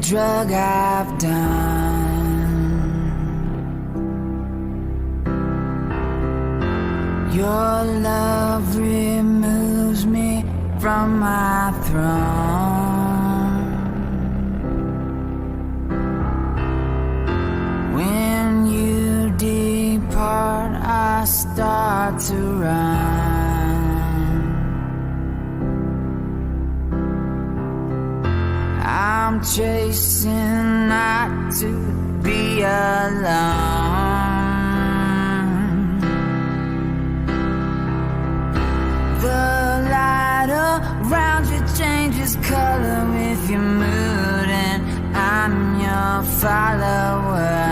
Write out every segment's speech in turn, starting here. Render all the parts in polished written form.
drug I've done. Your love removes me from my throne. When you depart, I start to run. I'm chasing not to be alone. The light around you changes color with your mood, and I'm your follower.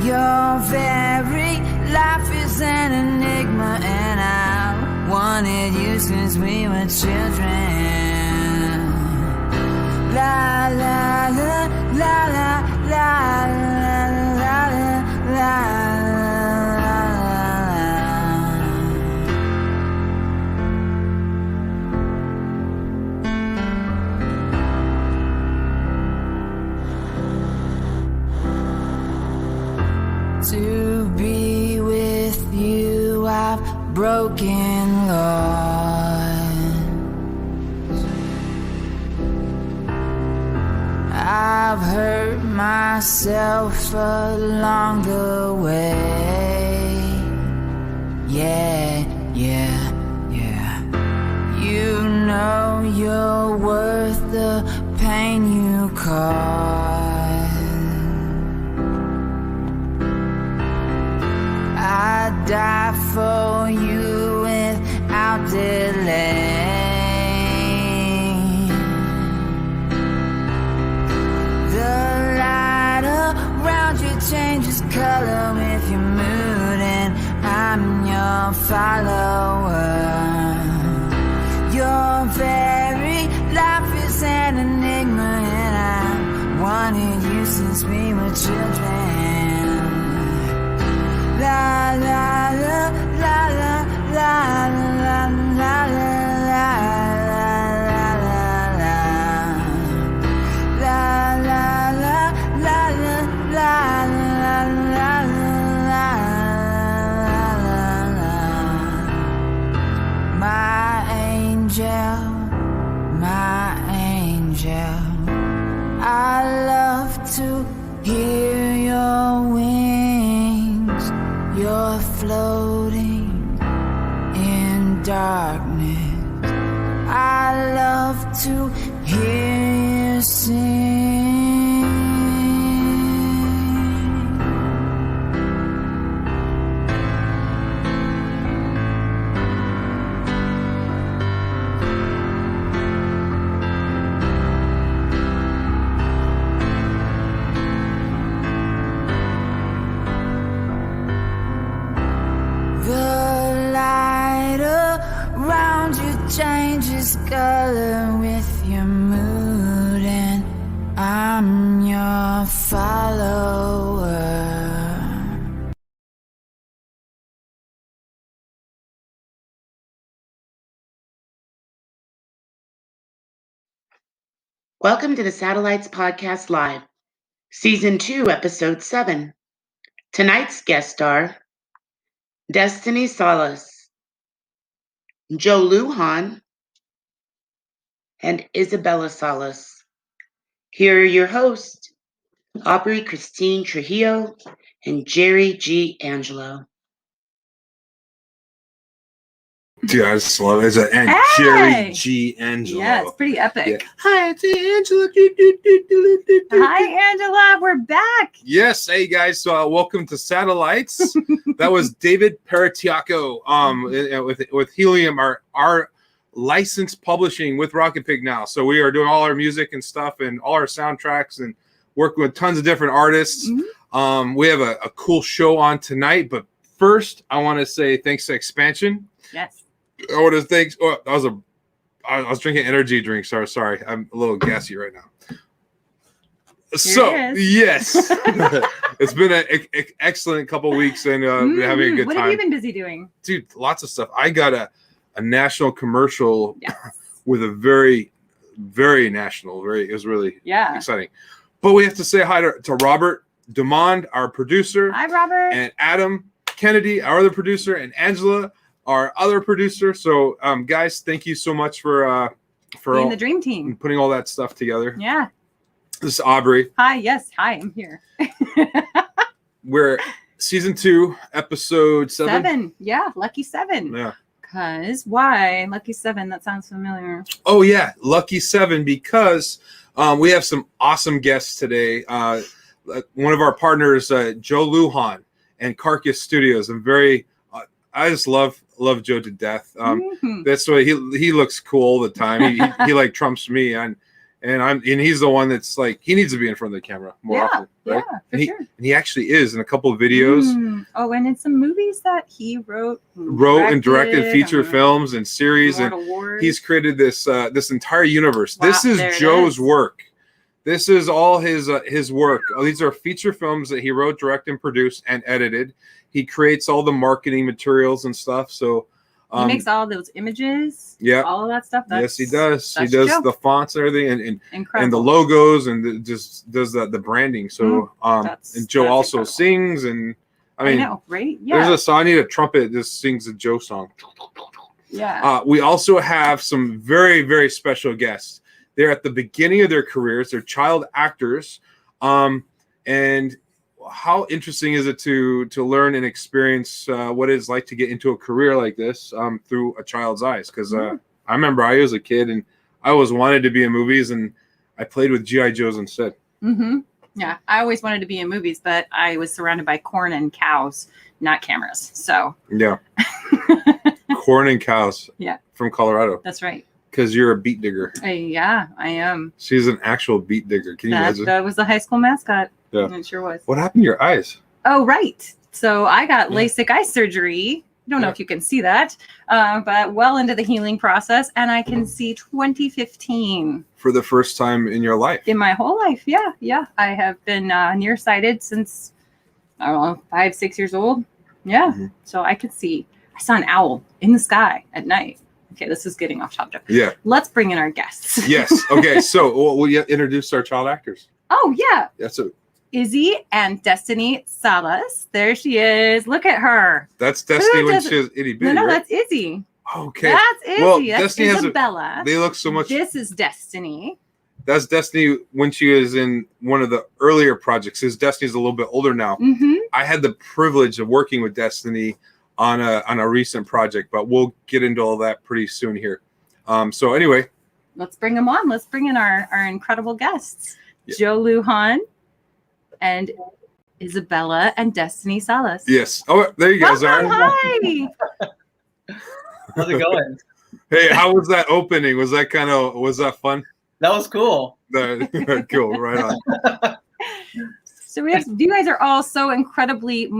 Your very life is an enigma, and I wanted you since we were children. La la la la la la la la la. To be with you, I've broken laws. I've hurt myself along the way. Yeah, yeah, yeah. You know you're worth the pain you cause. I'd die for you without delay. Changes color with your mood, and I'm your follower. Your very life is an enigma, and I wanted you since we were children. La la la la la la la la la. My angel, I love to hear your wings. You're floating in darkness. I love to hear you sing. Changes color with your mood, and I'm your follower. Welcome to the Satellites Podcast Live, Season 2, Episode 7. Tonight's guest star, Destiny Salas, Joe Lujan, and Isabella Salas. Here are your hosts, Aubrey Christine Trujillo and Jerry G. Angelo. Dude, I just love it. And hey! Jerry G. Angelo. Yeah, it's pretty epic. Yeah. Hi, it's Angelo. Hi, Angela. We're back. Yes. Hey, guys. Welcome to Satellites. That was David Paratiaco with Helium, our licensed publishing with RokitPig now. So we are doing all our music and stuff and all our soundtracks and working with tons of different artists. Mm-hmm. We have a cool show on tonight. But first, I want to say thanks to Expansion. Yes. I want to thank. Oh, I was drinking energy drinks. Sorry, I'm a little gassy right now. Yes, it's been an excellent couple of weeks, and been having a good time. What have you been busy doing, dude? Lots of stuff. I got a national commercial with a very very national. It was really Yeah. exciting. But we have to say hi to Robert Dumond, our producer. Hi, Robert. And Adam Kennedy, our other producer, and Angela, our other producer. So, guys, thank you so much for being the dream team, putting all that stuff together. Yeah. This is Aubrey. Hi. Yes. Hi. I'm here. We're season 2, episode 7. Yeah. Lucky 7. Yeah. Because why Lucky 7? That sounds familiar. Oh yeah, Lucky 7 because we have some awesome guests today. One of our partners, Joe Lujan, and Carcass Studios. I just love Joe to death. That's why he looks cool all the time. He like trumps me, and he's the one that's like he needs to be in front of the camera more often, right? Yeah, And he actually is in a couple of videos. Oh, and in some movies that he wrote and directed feature films and series, and Wars. he's created this entire universe. Wow, this is Joe's work. This is all his work. These are feature films that he wrote, directed, and produced, and edited. He creates all the marketing materials and stuff. So he makes all those images. Yeah, all of that stuff. Yes, he does. He does Joe. the fonts and everything, and the logos, and just does the branding. So and Joe also incredible. sings, and I know, right? Yeah. There's a song. I need a trumpet. This sings a Joe song. Yeah. We also have some very, very special guests. They're at the beginning of their careers. They're child actors. And how interesting is it to learn and experience what it's like to get into a career like this through a child's eyes? Because I remember I was a kid and I always wanted to be in movies, and I played with G.I. Joes instead. Mm-hmm. Yeah, I always wanted to be in movies, but I was surrounded by corn and cows, not cameras. So yeah, corn and cows. Yeah, from Colorado. That's right. Because you're a beet digger. Yeah, I am. She's an actual beet digger. Can you imagine? That was the high school mascot. Yeah, it sure was. What happened to your eyes? Oh, right. So I got LASIK eye surgery. I don't know if you can see that, but well into the healing process, and I can see 2015. For the first time in your life? In my whole life, yeah. I have been nearsighted since, I don't know, 5, 6 years old. Yeah, so I could see. I saw an owl in the sky at night. Okay, this is getting off topic. Yeah. Let's bring in our guests. Yes. Okay, so we'll introduce our child actors. Oh, yeah. That's it. Izzy and Destiny Salas. There she is. Look at her. That's Destiny when she was itty bitty. No, right? that's Izzy. Okay. That's Izzy. Well, that's Destiny Isabella. They look so much. This is Destiny. That's Destiny when she was in one of the earlier projects. Because Destiny's a little bit older now. Mm-hmm. I had the privilege of working with Destiny on a recent project, but we'll get into all that pretty soon here. So anyway, let's bring them on. Let's bring in our incredible guests, Joe Lujan and Isabella and Destiny Salas. Yes. Oh, there you guys are. Hi. How's it going? Hey, how was that opening? Was that fun? That was cool. Cool. Right on. So you guys are all so incredibly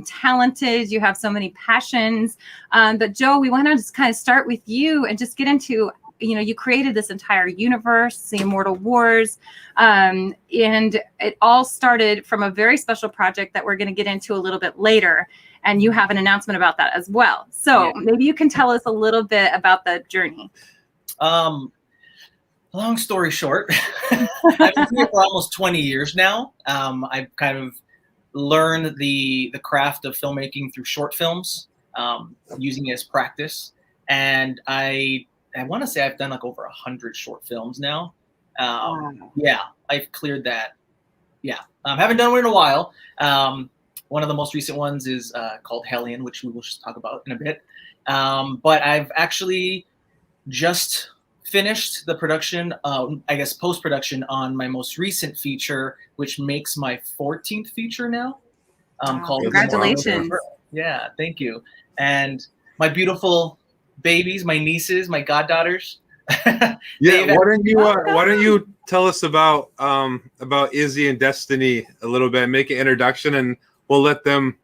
talented. You have so many passions. But Joe, we want to just kind of start with you and just get into, you created this entire universe, the Immortal Wars. And it all started from a very special project that we're going to get into a little bit later. And you have an announcement about that as well. So maybe you can tell us a little bit about that journey. Long story short, I've been here for almost 20 years now. I've kind of learned the craft of filmmaking through short films, using it as practice. And I want to say I've done like over 100 short films now. Yeah, I've cleared that. Yeah, haven't done one in a while. One of the most recent ones is called Hellion, which we will just talk about in a bit. But I've actually just finished the production, post-production on my most recent feature, which makes my 14th feature now. Called Congratulations. Yeah, thank you. And my beautiful babies, my nieces, my goddaughters. Yeah, why don't you tell us about Izzy and Destiny a little bit, make an introduction, and we'll let them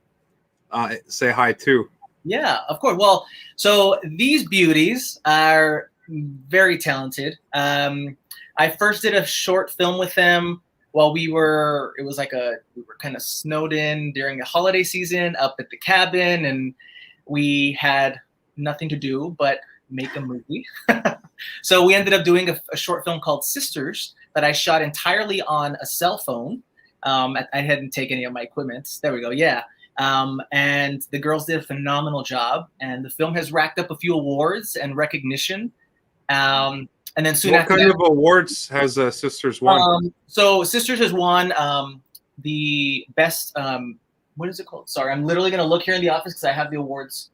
say hi too. Yeah, of course. Well, so these beauties are very talented. I first did a short film with them while we were kind of snowed in during the holiday season up at the cabin, and we had nothing to do but make a movie. So we ended up doing a short film called Sisters that I shot entirely on a cell phone. I hadn't taken any of my equipment. There we go. Yeah. And the girls did a phenomenal job. And the film has racked up a few awards and recognition. And then soon what after kind that, of awards has Sisters won? So Sisters has won the best, what is it called? Sorry, I'm literally going to look here in the office because I have the awards.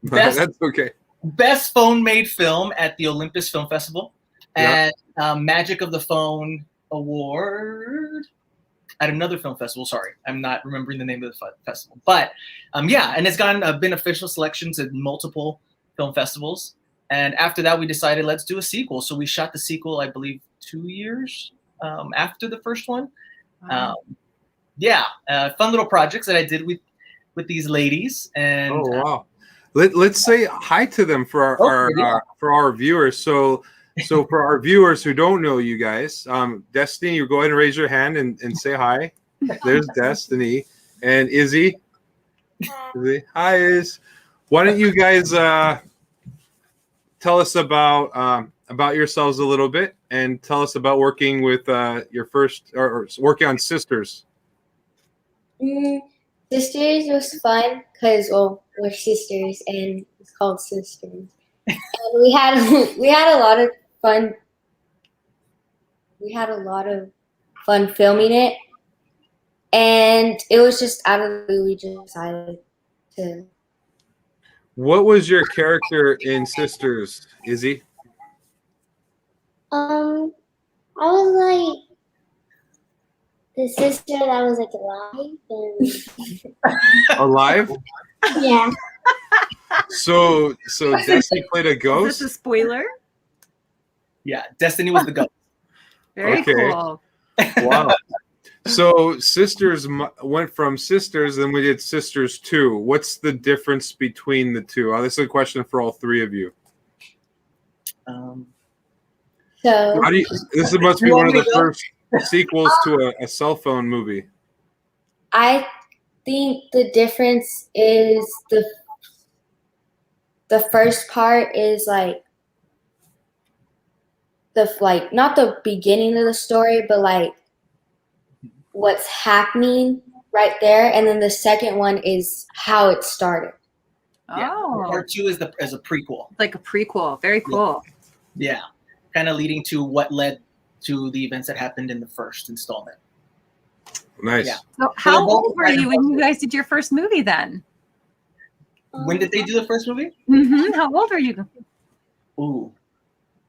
Best, That's okay. Best phone-made film at the Olympus Film Festival. Yeah. And Magic of the Phone Award at another film festival. Sorry, I'm not remembering the name of the festival. But yeah, and it's been official selections at multiple film festivals. And after that, we decided let's do a sequel. So we shot the sequel, I believe, 2 years after the first one. Wow. Yeah, fun little projects that I did with these ladies. And Oh wow! Let's say hi to them for our viewers. So for our viewers who don't know you guys, Destiny, you go ahead and raise your hand and say hi. There's Destiny and Izzy. Hi, Iz. Why don't you guys tell us about yourselves a little bit and tell us about working with your first or working on Sisters. Sisters was fun because we're sisters and it's called Sisters. And we had a lot of fun. We had a lot of fun filming it, and it was just out of the blue we just decided to. What was your character in Sisters, Izzy? I was like the sister that was like alive. Alive? Yeah. So Destiny played a Is ghost? this a spoiler? yeah, Destiny was the ghost. Very Okay. cool. Wow. So Sisters went from Sisters, then we did Sisters 2. What's the difference between the two? This is a question for all three of you. So How do you? This must be one of the first sequels to a cell phone movie. I think the difference is the first part is like not the beginning of the story, but like what's happening right there, and then the second one is how it started. Yeah. Oh, Part 2 is a prequel. like a prequel. Very cool. Yeah, kind of leading to what led to the events that happened in the first installment. Nice. Yeah. So how old were you when you guys did your first movie then? When did they do the first movie? How old are you? Ooh.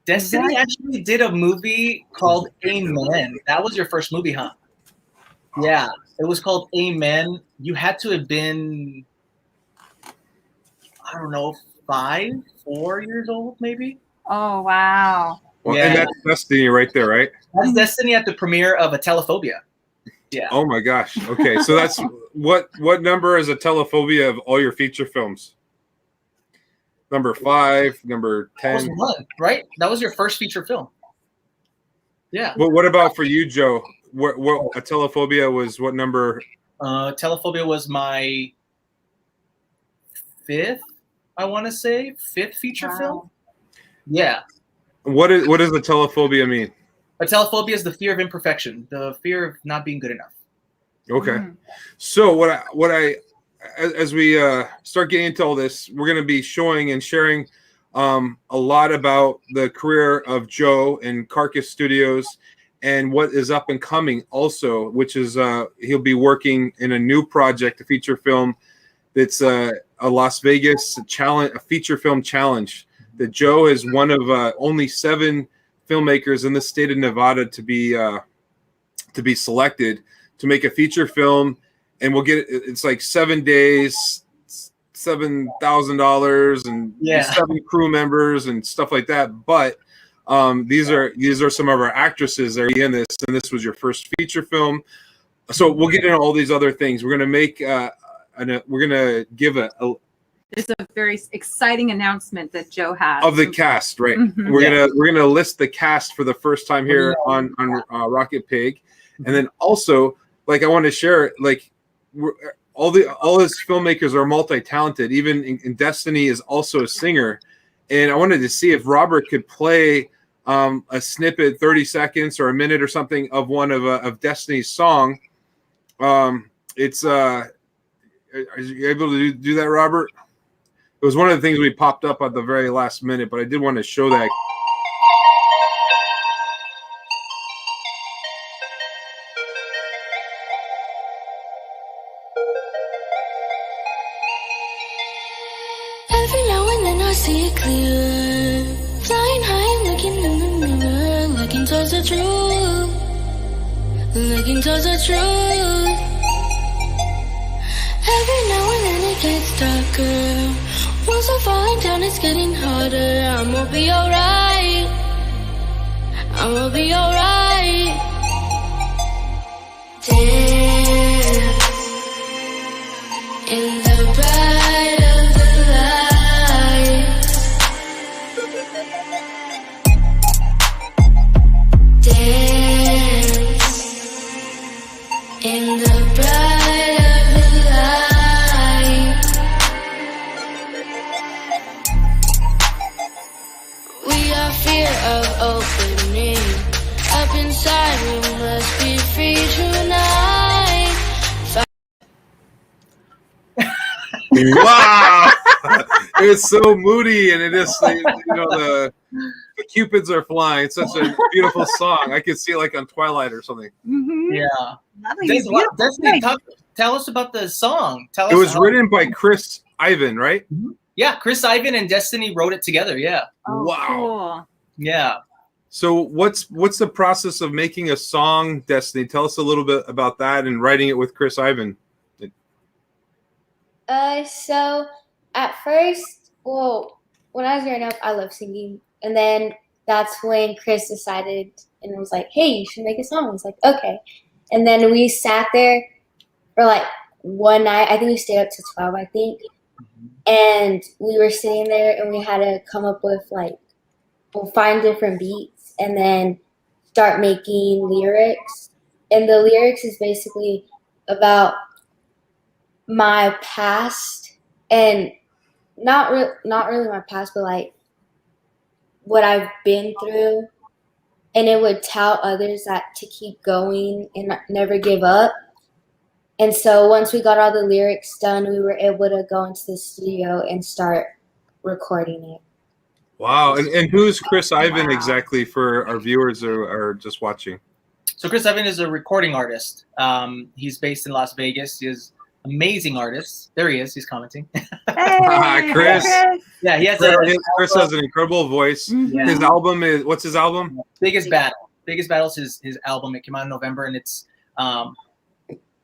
Destiny actually did a movie called Amen. That was your first movie, huh? Yeah, it was called Amen. You had to have been, I don't know, 4 years old, maybe? Oh, wow. Well, Yeah. and that's Destiny right there, right? That's Destiny at the premiere of A Telephobia. Yeah. Oh my gosh. Okay, so that's what number is a Telephobia of all your feature films? Number 5, number That was 10. one, right? That was your first feature film. Yeah. But what about for you, Joe? What a Telephobia was what number? Telephobia was my 5th, I want to say, 5th feature film. Yeah. What does a Telephobia mean? A telephobia is the fear of imperfection, the fear of not being good enough. Okay. So what I as we start getting into all this, we're going to be showing and sharing a lot about the career of Joe and Carcass Studios and what is up and coming also, which is he'll be working in a new project, a feature film that's a Las Vegas challenge, a feature film challenge that Joe is one of only 7 filmmakers in the state of Nevada to be selected to make a feature film, and we'll get it's like 7 days, $7,000, and 7 crew members and stuff like that. But these are some of our actresses that are in this, and this was your first feature film. So we'll get into all these other things. We're gonna make we're gonna give It's a very exciting announcement that Joe has of the cast, right? Mhm. We're gonna list the cast for the first time here on RokitPig, and then also like I want to share like all his filmmakers are multi-talented. Even in Destiny is also a singer, and I wanted to see if Robert could play a snippet, 30 seconds or a minute or something of one of Destiny's song. It's are you able to do that, Robert? It was one of the things we popped up at the very last minute, but I did want to show that. Every now and then I see it clear. Flying high, looking in the mirror, looking towards the truth, looking towards the truth. Every now and then it gets darker. Walls are falling down, it's getting harder. I'ma be alright. I'ma be alright. Dance in the bright of the lights. Dance in the bright of the light. We are fear of opening. Up inside, we must be free tonight. Wow, it was so moody, and it is, the cupids are flying. It's such a beautiful song. I could see it like on Twilight or something. Mhm. Yeah. Lovely. Destiny, tell us about the song. It was written by Chris Ivan, right? Yeah, Chris Ivan and Destiny wrote it together. Yeah. Oh, Wow. cool. Yeah. So what's the process of making a song, Destiny? Tell us a little bit about that and writing it with Chris Ivan. So at first, well, when I was growing up, I loved singing, and then that's when Chris decided and was like, "Hey, you should make a song." I was like, "Okay," and then we sat there for like one night. I think we stayed up to 12, I think, and we were sitting there, and we had to come up with we'll find different beats, and then start making lyrics. And the lyrics is basically about my past, and not really my past, but like what I've been through, and it would tell others that to keep going and never give up. And so once we got all the lyrics done, we were able to go into the studio and start recording it. Wow. And who's Chris Ivan exactly for our viewers who are just watching? So Chris Ivan is a recording artist. He's based in Las Vegas. He is amazing artist. There he is. He's commenting. Hey, Chris. Yeah, he has Chris has an incredible voice. Mhm. His album is, what's his album? Biggest Battle. Biggest Battle is his album. It came out in November, and it's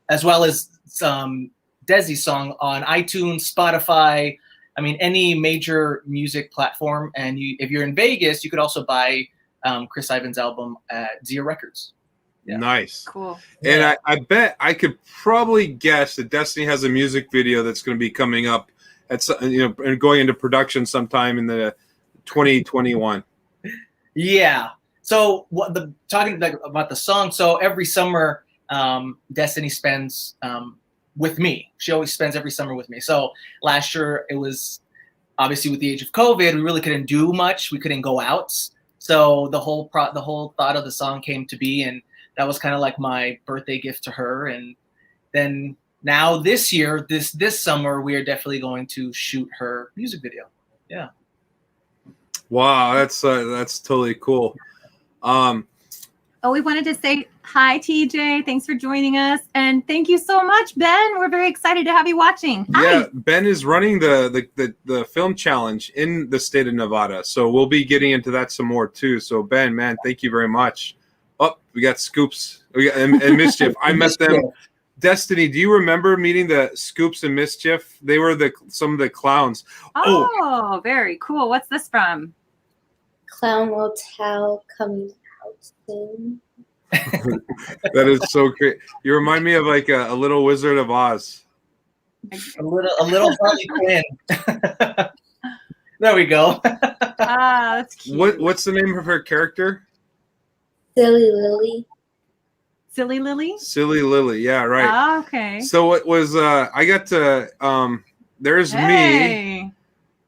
as well as some Desi's song on iTunes, Spotify. I mean, any major music platform. And if you're in Vegas, you could also buy Chris Ivan's album at Zia Records. Yeah. Nice. Cool. And I bet I could probably guess that Destiny has a music video that's going to be coming up at and going into production sometime in the 2021. Yeah. So talking about the song. So every summer, Destiny spends with me. She always spends every summer with me. So last year it was obviously with the age of COVID, we really couldn't do much. We couldn't go out. So the whole thought of the song came to be, and that was kind of like my birthday gift to her. And then now this year, this summer, we are definitely going to shoot her music video. Yeah. Wow, that's totally cool. We wanted to say hi, TJ. Thanks for joining us, and thank you so much, Ben. We're very excited to have you watching. Hi. Yeah, Ben is running the film challenge in the state of Nevada, so we'll be getting into that some more too. So Ben, man, thank you very much. Oh, we got Scoops and Mischief. I met them. Destiny, do you remember meeting the Scoops and Mischief? They were some of the clowns. Oh, very cool. What's this from? Clown Motel coming out soon. That is so great. You remind me of like a little Wizard of Oz. A little Harley Quinn. There we go. That's cute. What's the name of her character? Silly Lily. Silly Lily? Silly Lily. Yeah, right. Oh, okay. So it was I got to there's me. Hey.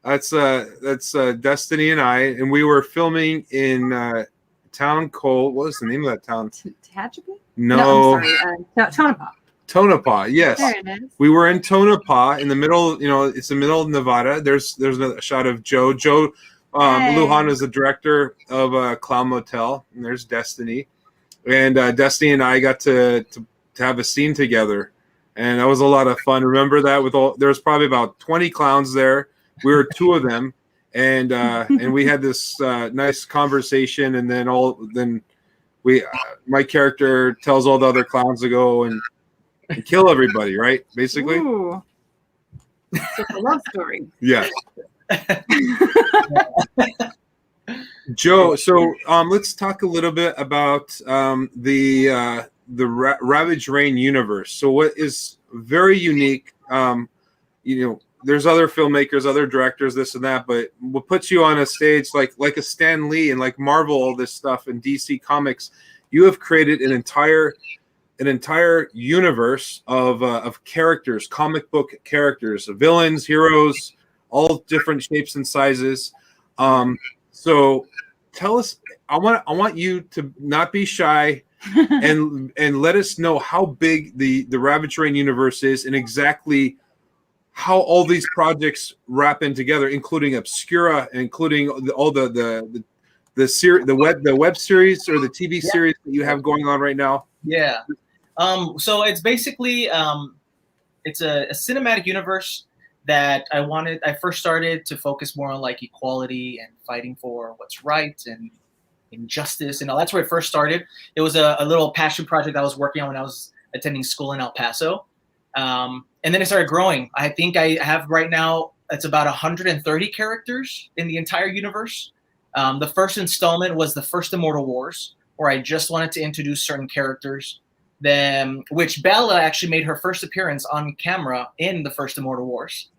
That's Destiny and I, and we were filming in town called, what was the name of that town? Tehachapi? No, I'm sorry. Tonopah. Tonopah. Yes, There it is. we were in Tonopah in the middle. You know, it's the middle of Nevada. There's a shot of Joe. Joe Lujan is the director of Clown Motel, and there's Destiny, and Destiny and I got to have a scene together, and that was a lot of fun. Remember that there was probably about 20 clowns there. We were two of them, and we had this nice conversation, and then my character tells all the other clowns to go and kill everybody, right? Basically. Ooh. It's a love story. Yeah. Joe, so let's talk a little bit about the Ravage Rain universe. So what is very unique, there's other filmmakers, other directors, this and that, but what puts you on a stage like a Stan Lee and like Marvel, all this stuff, and DC Comics, you have created an entire universe of characters, comic book characters, villains, heroes, all different shapes and sizes. So tell us, I want you to not be shy and let us know how big the Ravage Rain universe is and exactly how all these projects wrap in together, including Obscura, including all the web series or the TV series that you have going on right now. Yeah. So it's basically it's a cinematic universe that I first started to focus more on like equality and fighting for what's right and injustice and all. That's where it first started. It was a little passion project I was working on when I was attending school in El Paso. And then it started growing. I think I have right now, it's about 130 characters in the entire universe. The first installment was the first Immortal Wars, where I just wanted to introduce certain characters. Then, which Bella actually made her first appearance on camera in the first Immortal Wars,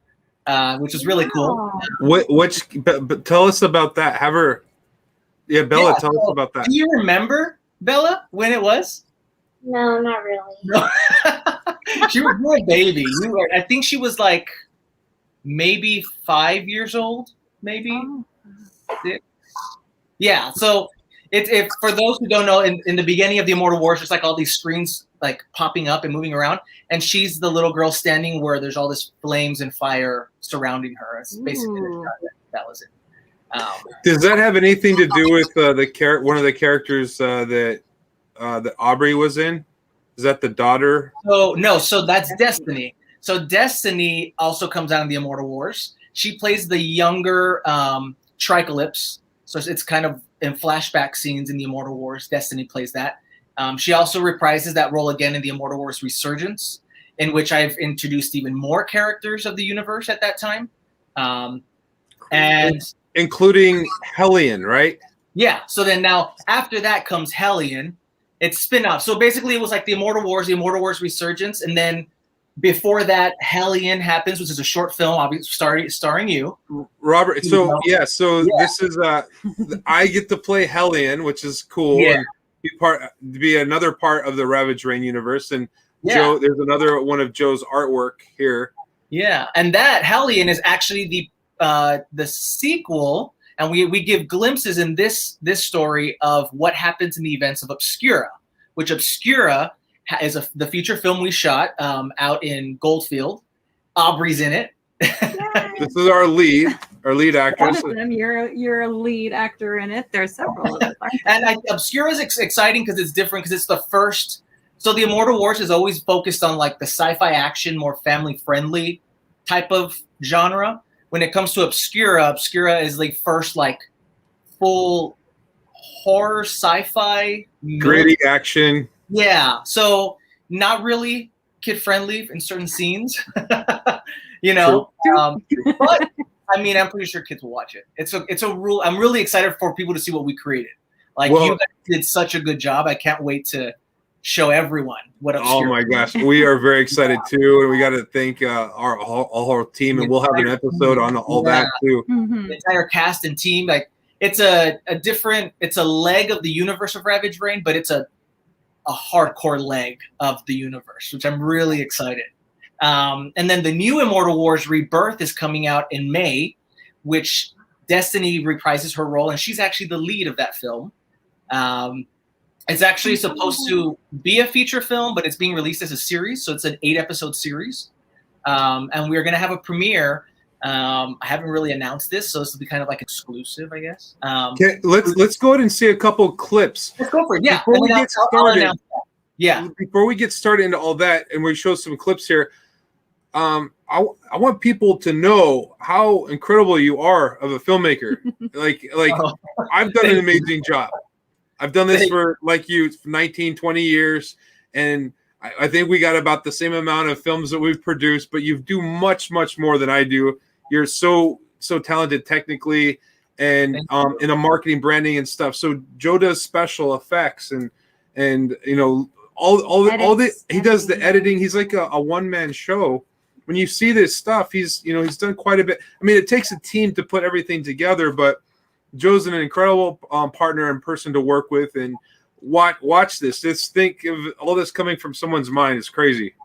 which was really cool. But tell us about that. Have her, Bella, tell us about that. Do you remember, Bella, when it was? No, not really. No. She was a baby. I think she was like maybe 5 years old, maybe. Six. Yeah. So it for those who don't know, in the beginning of the Immortal Wars, there's like all these screens like popping up and moving around, and she's the little girl standing where there's all this flames and fire surrounding her. It's basically the shot that was it. Does that have anything to do with one of the characters that Aubrey was in? Is that the daughter? So no, so that's Destiny. So Destiny also comes out in the Immortal Wars. She plays the younger Tricalypse. So it's kind of in flashback scenes in the Immortal Wars. Destiny plays that. She also reprises that role again in the Immortal Wars Resurgence, in which I've introduced even more characters of the universe at that time. And including Hellion, right? Yeah. So then now after that comes Hellion. It's spin-off. So basically it was like the Immortal Wars Resurgence, and then before that Hellion happens, which is a short film obviously starring you, Robert. So this is I get to play Hellion, which is cool. Yeah. And be another part of the Ravage Rain universe. And Joe, there's another one of Joe's artwork here. Yeah, and that Hellion is actually the sequel. And we give glimpses in this story of what happens in the events of Obscura, which Obscura is the feature film we shot out in Goldfield. Aubrey's in it. This is our lead actress. One of them, you're a lead actor in it. There's several of them. And Obscura is exciting because it's different, because it's the first. So the Immortal Wars is always focused on like the sci-fi action, more family-friendly type of genre. When it comes to Obscura is the first like full horror sci-fi gritty action. Yeah, so not really kid friendly in certain scenes, you know. But I mean, I'm pretty sure kids will watch it. It's a rule. I'm really excited for people to see what we created. Like, you guys did such a good job. I can't wait to show everyone what Obscura. Oh my gosh, we are very excited too, and we got to thank our team, and we'll have an episode on all that too. Mm-hmm. The entire cast and team, like it's a leg of the universe of Ravage Rain, but it's a hardcore leg of the universe, which I'm really excited. And then the new Immortal Wars Rebirth is coming out in May, which Destiny reprises her role, and she's actually the lead of that film. It's actually supposed to be a feature film, but it's being released as a series, so it's an 8-episode series. And we're going to have a premiere. I haven't really announced this, so this will be kind of like exclusive, I guess. Okay, let's go ahead and see a couple clips. Let's go for it. Yeah. Before we get started, yeah. Before we get started into all that, and we show some clips here, I want people to know how incredible you are of a filmmaker. like I've done an amazing job. I've done this for, like you, 19, 20 years, and I think we got about the same amount of films that we've produced, but you do much, much more than I do. You're so talented technically and in the marketing, branding, and stuff. So Joe does special effects and you know all the he does the editing. He's like a one-man show. When you see this stuff, he's done quite a bit. I mean, it takes a team to put everything together, but Joe's an incredible partner and person to work with. And watch this. Just think of all this coming from someone's mind. It's crazy.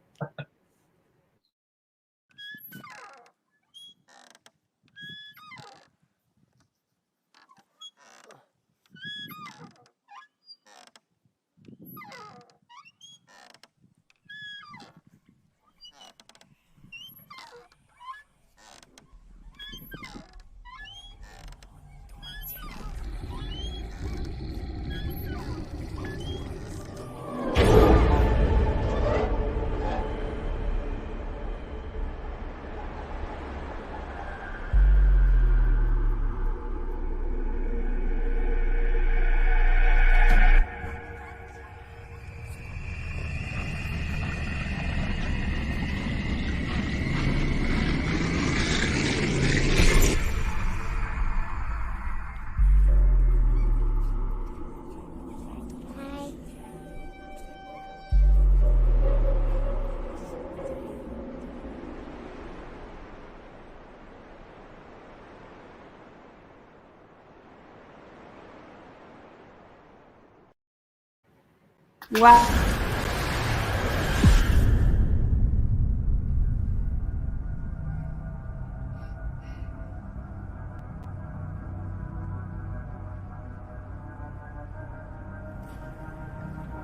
Wow.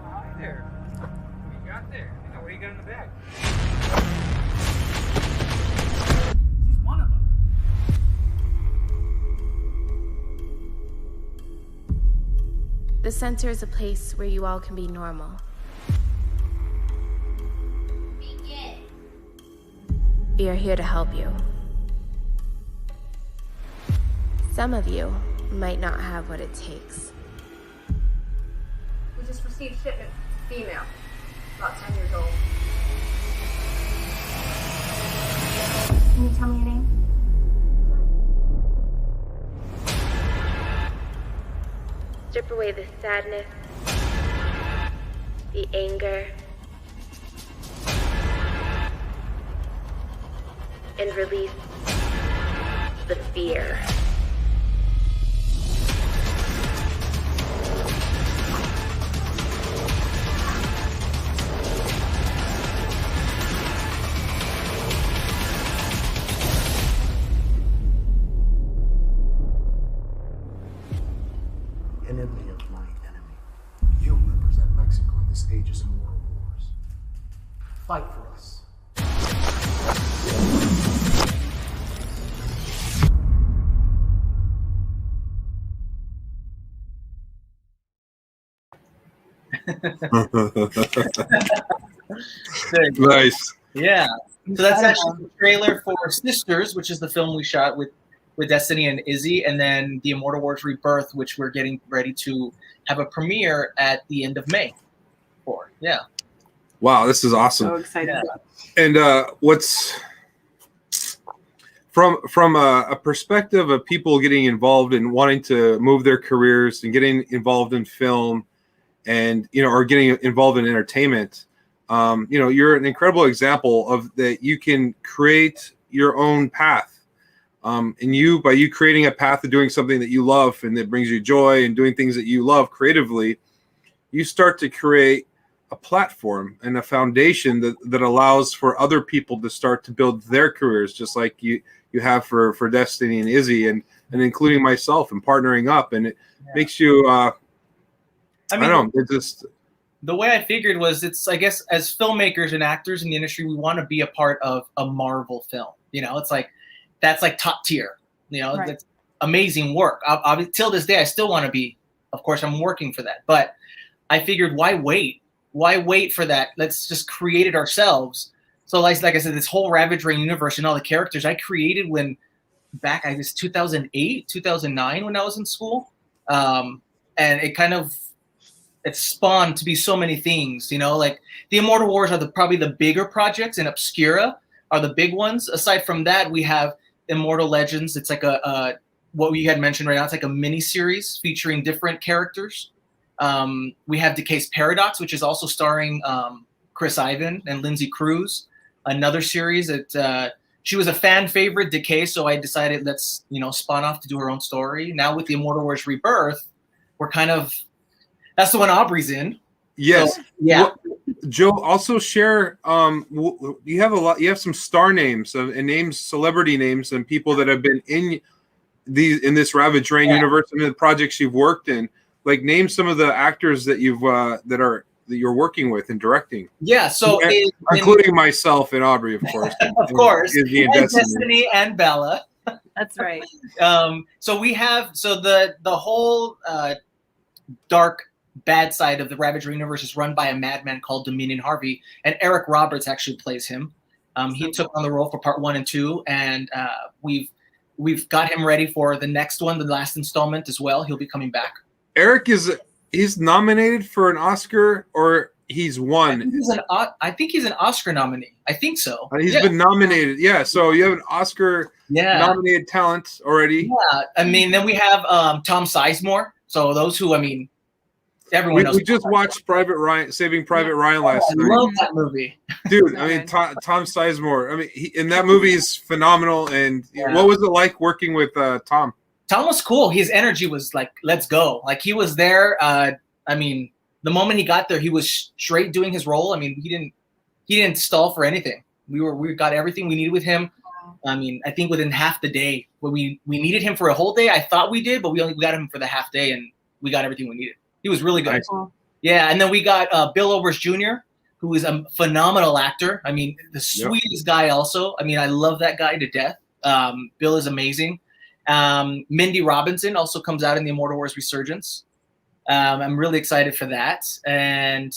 Hi there. What you got there? What do you got in the bag? She's one of them. The center is a place where you all can be normal. We are here to help you. Some of you might not have what it takes. We just received shipment. Female. About 10 years old. Can you tell me your name? Strip away the sadness, the anger, and release the fear. Enemy of my enemy. You represent Mexico in the stages of world wars. Fight for us. Nice. Yeah. So that's actually the trailer for Sisters, which is the film we shot with Destiny and Izzy, and then The Immortal Wars Rebirth, which we're getting ready to have a premiere at the end of May for. Yeah. Wow, this is awesome. So excited. Yeah. And what's from a perspective of people getting involved and wanting to move their careers and getting involved in film and, or getting involved in entertainment, you're an incredible example of that you can create your own path. And by you creating a path of doing something that you love and that brings you joy and doing things that you love creatively, you start to create a platform and a foundation that allows for other people to start to build their careers, just like you have for Destiny and Izzy, and including myself, and partnering up, and it makes you. I don't know. It just the way I figured was it's, I guess, as filmmakers and actors in the industry, we want to be a part of a Marvel film. You know, it's like that's like top tier. You know, that's amazing work. Till this day, I still want to be. Of course, I'm working for that, but I figured, why wait? Why wait for that? Let's just create it ourselves. So, like I said, this whole Ravage Rain universe and all the characters I created back, I guess, 2008, 2009 when I was in school. And it kind of, it spawned to be so many things, you know, like the Immortal Wars are probably the bigger projects, and Obscura are the big ones. Aside from that, we have Immortal Legends. It's like what we had mentioned right now. It's like a mini series featuring different characters. We have Decay's Paradox, which is also starring Chris Ivan and Lindsay Cruz. Another series that she was a fan favorite, Decay, so I decided let's spawn off to do her own story. Now with the Immortal Wars Rebirth, we're kind of, that's the one Aubrey's in. Yes. So, yeah. Well, Joe, also share. You have some star names and names, celebrity names, and people that have been in this Ravage Rain universe and the projects you've worked in. Like, name some of the actors that that you're working with and directing. Yeah, so including myself and Aubrey, of course. Of course, and Destiny and Bella. That's right. So we have the whole dark bad side of the Ravage Rain universe is run by a madman called Dominion Harvey, and Eric Roberts actually plays him. He took on the role for part 1 and 2, and we've got him ready for the next one, the last installment as well. He'll be coming back. Eric he's nominated for an Oscar, or he's won? I think he's an Oscar nominee. I think so. He's been nominated. Yeah, so you have an Oscar nominated talent already. Yeah, I mean, then we have Tom Sizemore. So those who, I mean, everyone knows. We just watched Saving Private Ryan last night. I love that movie. Dude, I mean, Tom Sizemore. I mean, in that movie is phenomenal. And what was it like working with Tom? Tom was cool. His energy was like, let's go. Like, he was there. I mean, the moment he got there, he was straight doing his role. I mean, he didn't stall for anything. We got everything we needed with him. I mean, I think within half the day, when we needed him for a whole day, I thought we did, but we only got him for the half day, and we got everything we needed. He was really good. Nice. Yeah, and then we got Bill Oberst Jr., who is a phenomenal actor. I mean, the sweetest guy also. I mean, I love that guy to death. Bill is amazing. Mindy Robinson also comes out in the Immortal Wars Resurgence. I'm really excited for that. And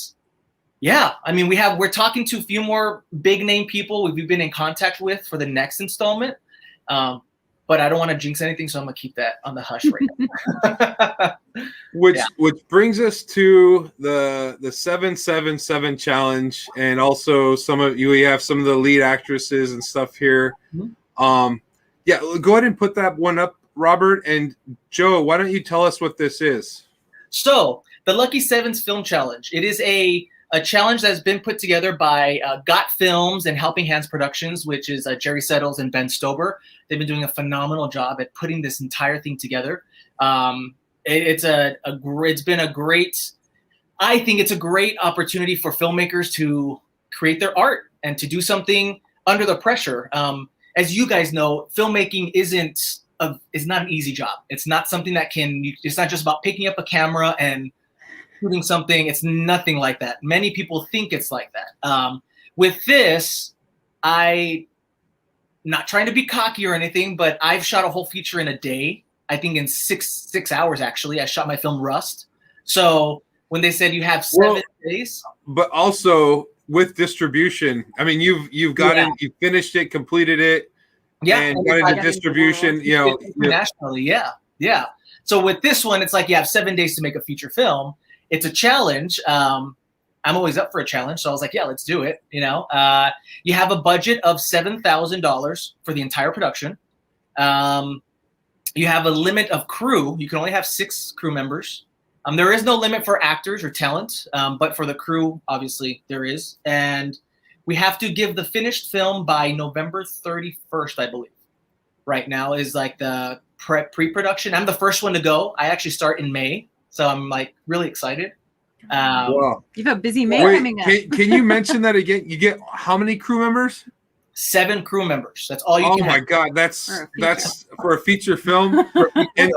yeah, I mean, we're talking to a few more big name people we've been in contact with for the next installment. But I don't want to jinx anything, so I'm gonna keep that on the hush right now. Which brings us to the 777 challenge, and also we have some of the lead actresses and stuff here. Mm-hmm. Yeah, go ahead and put that one up, Robert. And Joe, why don't you tell us what this is? So, the Lucky Sevens Film Challenge. It is a challenge that's been put together by Got Films and Helping Hands Productions, which is Jerry Settles and Ben Stober. They've been doing a phenomenal job at putting this entire thing together. It's been a great. I think it's a great opportunity for filmmakers to create their art and to do something under the pressure. As you guys know, filmmaking is not an easy job. It's not something that it's not just about picking up a camera and shooting something. It's nothing like that. Many people think it's like that. With this, not trying to be cocky or anything, but I've shot a whole feature in a day. I think in six hours, actually. I shot my film Rust. So when they said you have 7 days. But also with distribution, I mean, you've got it, you finished it, completed it, and got into distribution, internationally. Yeah. So with this one, it's like you have 7 days to make a feature film. It's a challenge. I'm always up for a challenge, so I was like, yeah, let's do it. You have a budget of $7,000 for the entire production. You have a limit of crew. You can only have 6 crew members. There is no limit for actors or talent, but for the crew, obviously, there is. And we have to give the finished film by November 31st, I believe. Right now is like the pre-production. I'm the first one to go. I actually start in May, so I'm like really excited. Wow. You have a busy May coming up. Can you mention that again? You get how many crew members? 7 crew members. That's all you Oh can my have. God, that's for a feature film. And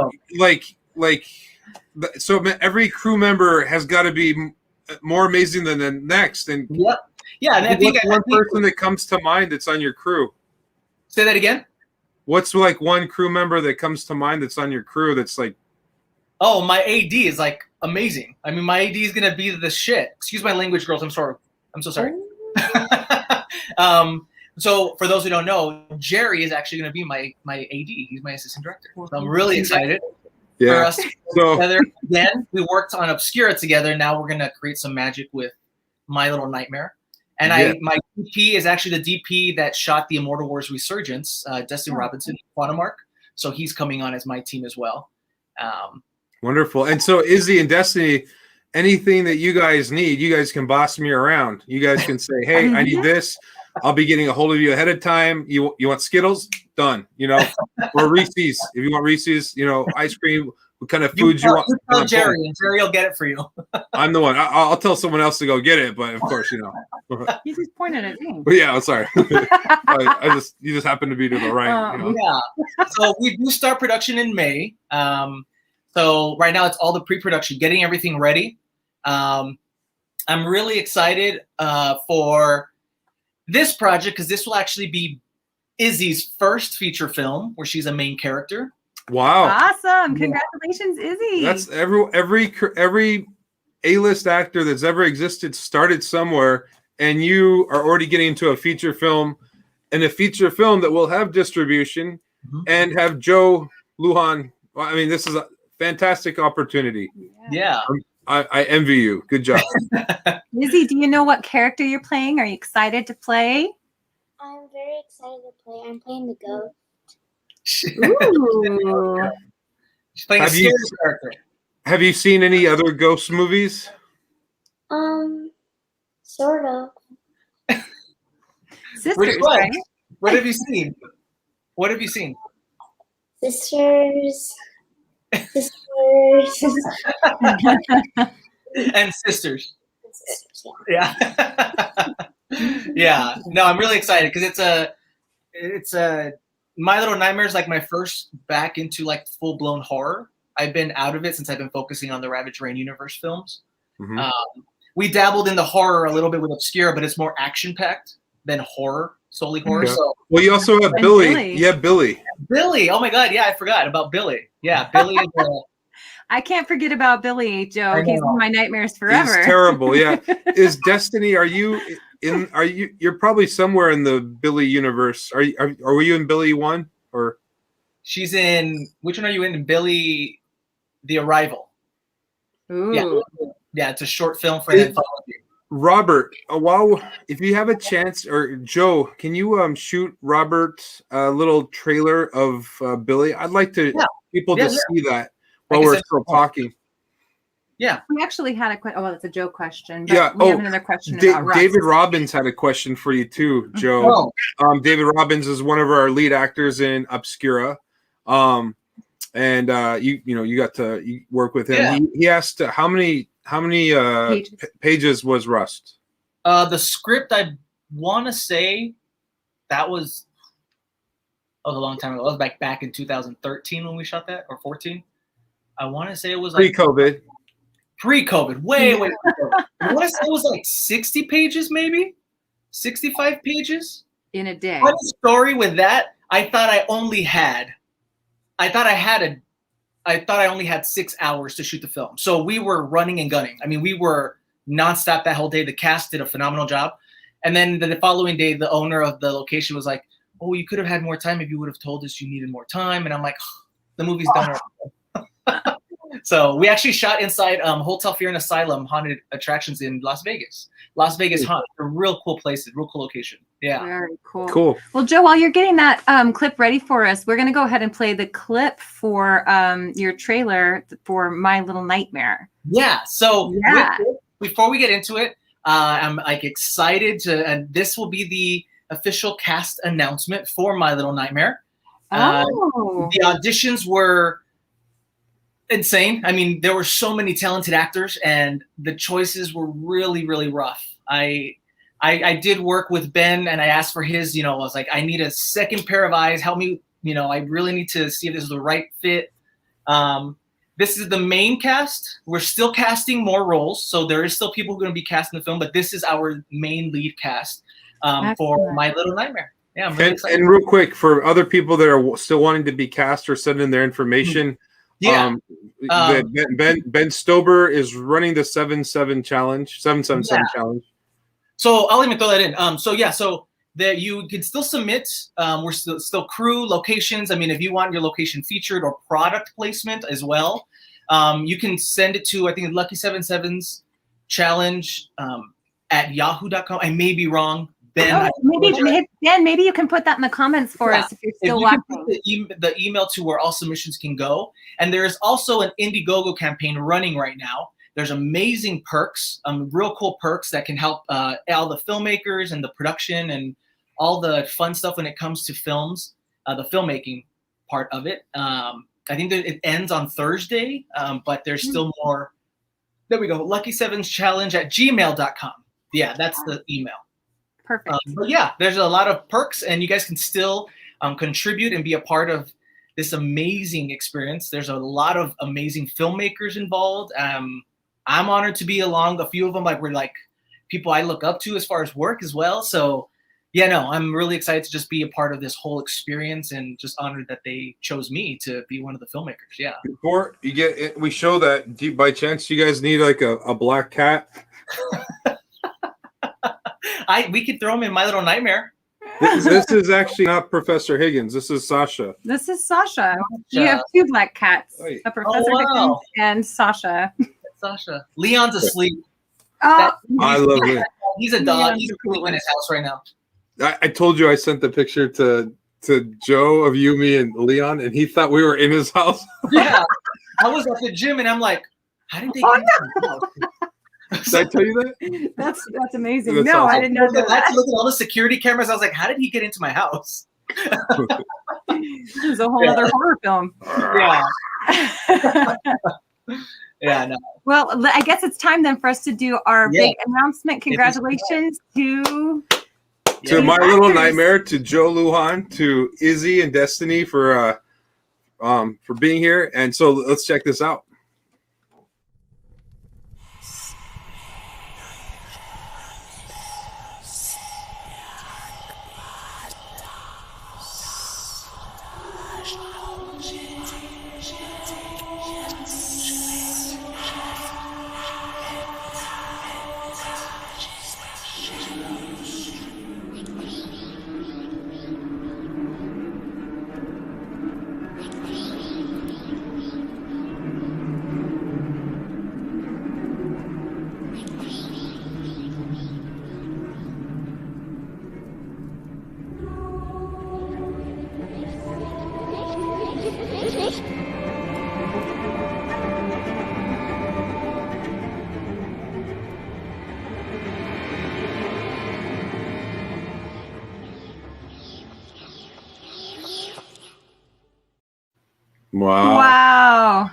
so every crew member has got to be more amazing than the next. And Yep. Yeah, and what's one person that comes to mind that's on your crew? Say that again. What's like one crew member that comes to mind that's on your crew that's like? Oh, my AD is like amazing. I mean, my AD is gonna be the shit. Excuse my language, girls. I'm sorry. I'm so sorry. So for those who don't know, Jerry is actually gonna be my AD. He's my assistant director. So I'm really excited for us to work together again. We worked on Obscura together. Now we're gonna create some magic with My Little Nightmare. And my DP is actually the DP that shot the Immortal Wars Resurgence, Dustin Robinson, Quantum Arc. So he's coming on as my team as well. Wonderful. And so Izzy and Destiny, anything that you guys need, you guys can boss me around. You guys can say, hey, I need this. I'll be getting a hold of you ahead of time. You want Skittles? Done. You know, or Reese's. If you want Reese's, you know, ice cream, what kind of food you want. You tell Jerry, and Jerry will get it for you. I'm the one. I'll tell someone else to go get it, but of course, you know. You just pointed at me. But yeah, I'm sorry. You just happen to be to the right. You know? Yeah. So we do start production in May. So right now it's all the pre-production, getting everything ready. I'm really excited for this project because this will actually be Izzy's first feature film where she's a main character. Wow! Awesome! Congratulations, Izzy. That's every A-list actor that's ever existed started somewhere, and you are already getting into a feature film, and a feature film that will have distribution and have Joe Lujan. Well, I mean, this is a fantastic opportunity. Yeah. I envy you. Good job. Izzy, do you know what character you're playing? Are you excited to play? I'm very excited to play. I'm playing the goat. Ooh. She's playing a scary character. Have you seen any other ghost movies? Sort of. Sisters, right? What have you seen? What have you seen? Sisters. And sisters. Yeah. Yeah. No, I'm really excited because it's a My Little Nightmare is like my first back into like full blown horror. I've been out of it since I've been focusing on the Ravage Rain universe films. We dabbled in the horror a little bit with Obscura, but it's more action packed than horror, solely horror. Okay. So well, you also have Billy. You have Billy. Billy. Oh my God. Yeah, I forgot about Billy. Yeah, Billy is I can't forget about Billy, Joe. He's in my nightmares forever. He's terrible. Yeah. Is Destiny? Are you in? Are you? You're probably somewhere in the Billy universe. Are you in Billy 1 or? She's in. Which one are you in? Billy, The Arrival. Ooh. Yeah. It's a short film for an anthology. Robert, if you have a chance, or Joe, can you shoot Robert a little trailer of Billy? I'd like to people to see that while we're still talking. Yeah, we actually had a question. Oh, that's a Joe question. Yeah. We have another question about Russ. David Robbins had a question for you too, Joe. David Robbins is one of our lead actors in Obscura, and you got to work with him. Yeah. He asked how many pages was Rust? The script, I want to say that was a long time ago. It was back in 2013 when we shot that, or 14. I want to say it was like pre-COVID. Pre-COVID, way. I want to say it was like 60 pages, maybe 65 pages in a day. Funny story with that. I thought I only had 6 hours to shoot the film. So we were running and gunning. I mean, we were nonstop that whole day. The cast did a phenomenal job. And then the following day, the owner of the location was like, "Oh, you could have had more time if you would have told us you needed more time." And I'm like, the movie's done. So we actually shot inside Hotel Fear and Asylum haunted attractions in Las Vegas. Las Vegas Haunt. They're real cool places, real cool location. Yeah. Very cool. Cool. Well, Joe, while you're getting that clip ready for us, we're going to go ahead and play the clip for your trailer for My Little Nightmare. Yeah. So before we get into it, I'm like excited and this will be the official cast announcement for My Little Nightmare. The auditions were insane. I mean, there were so many talented actors and the choices were really, really rough. I did work with Ben, and I asked for his. I was like, I need a second pair of eyes. Help me. I really need to see if this is the right fit. This is the main cast. We're still casting more roles, so there is still people who are going to be cast in the film, but this is our main lead cast for My Little Nightmare. Yeah, I'm really excited. And real quick, for other people that are still wanting to be cast or send in their information, Ben Stober is running the 7-7 challenge, 777 challenge. So I'll even throw that in. So that you can still submit. We're still crew, locations. I mean, if you want your location featured or product placement as well, you can send it to, I think, Lucky 77's challenge at yahoo.com. I may be wrong. Ben, maybe you can put that in the comments for us if you're still watching. The email to where all submissions can go. And there is also an Indiegogo campaign running right now. There's amazing perks, real cool perks that can help all the filmmakers and the production and all the fun stuff when it comes to films, the filmmaking part of it. I think that it ends on Thursday, but there's still more. There we go. Lucky7's challenge at gmail.com. Yeah, that's the email. Perfect. But yeah, there's a lot of perks, and you guys can still contribute and be a part of this amazing experience. There's a lot of amazing filmmakers involved. I'm honored to be along. A few of them were people I look up to as far as work as well. So yeah, no, I'm really excited to just be a part of this whole experience and just honored that they chose me to be one of the filmmakers. Yeah. Before you get it, we show that, do you, by chance you guys need like a black cat? We could throw him in My Little Nightmare. This is actually not Professor Higgins. This is Sasha. This is Sasha. You have two black cats, a Professor Higgins and Sasha. Sasha. Leon's asleep. I love it. He's a dog. He's in his house right now. I told you I sent the picture to Joe of you, me, and Leon, and he thought we were in his house. Yeah. I was at the gym, and I'm like, how did they get in the house? Did I tell you that? That's amazing. That's awesome. I didn't know that. I had to look at all the security cameras. I was like, how did he get into my house? This is a whole other horror film. Yeah. Yeah, no. Well, I guess it's time then for us to do our big announcement. Congratulations to My Little Nightmare, to Joe Lujan, to Izzy and Destiny for being here. And so let's check this out. Wow.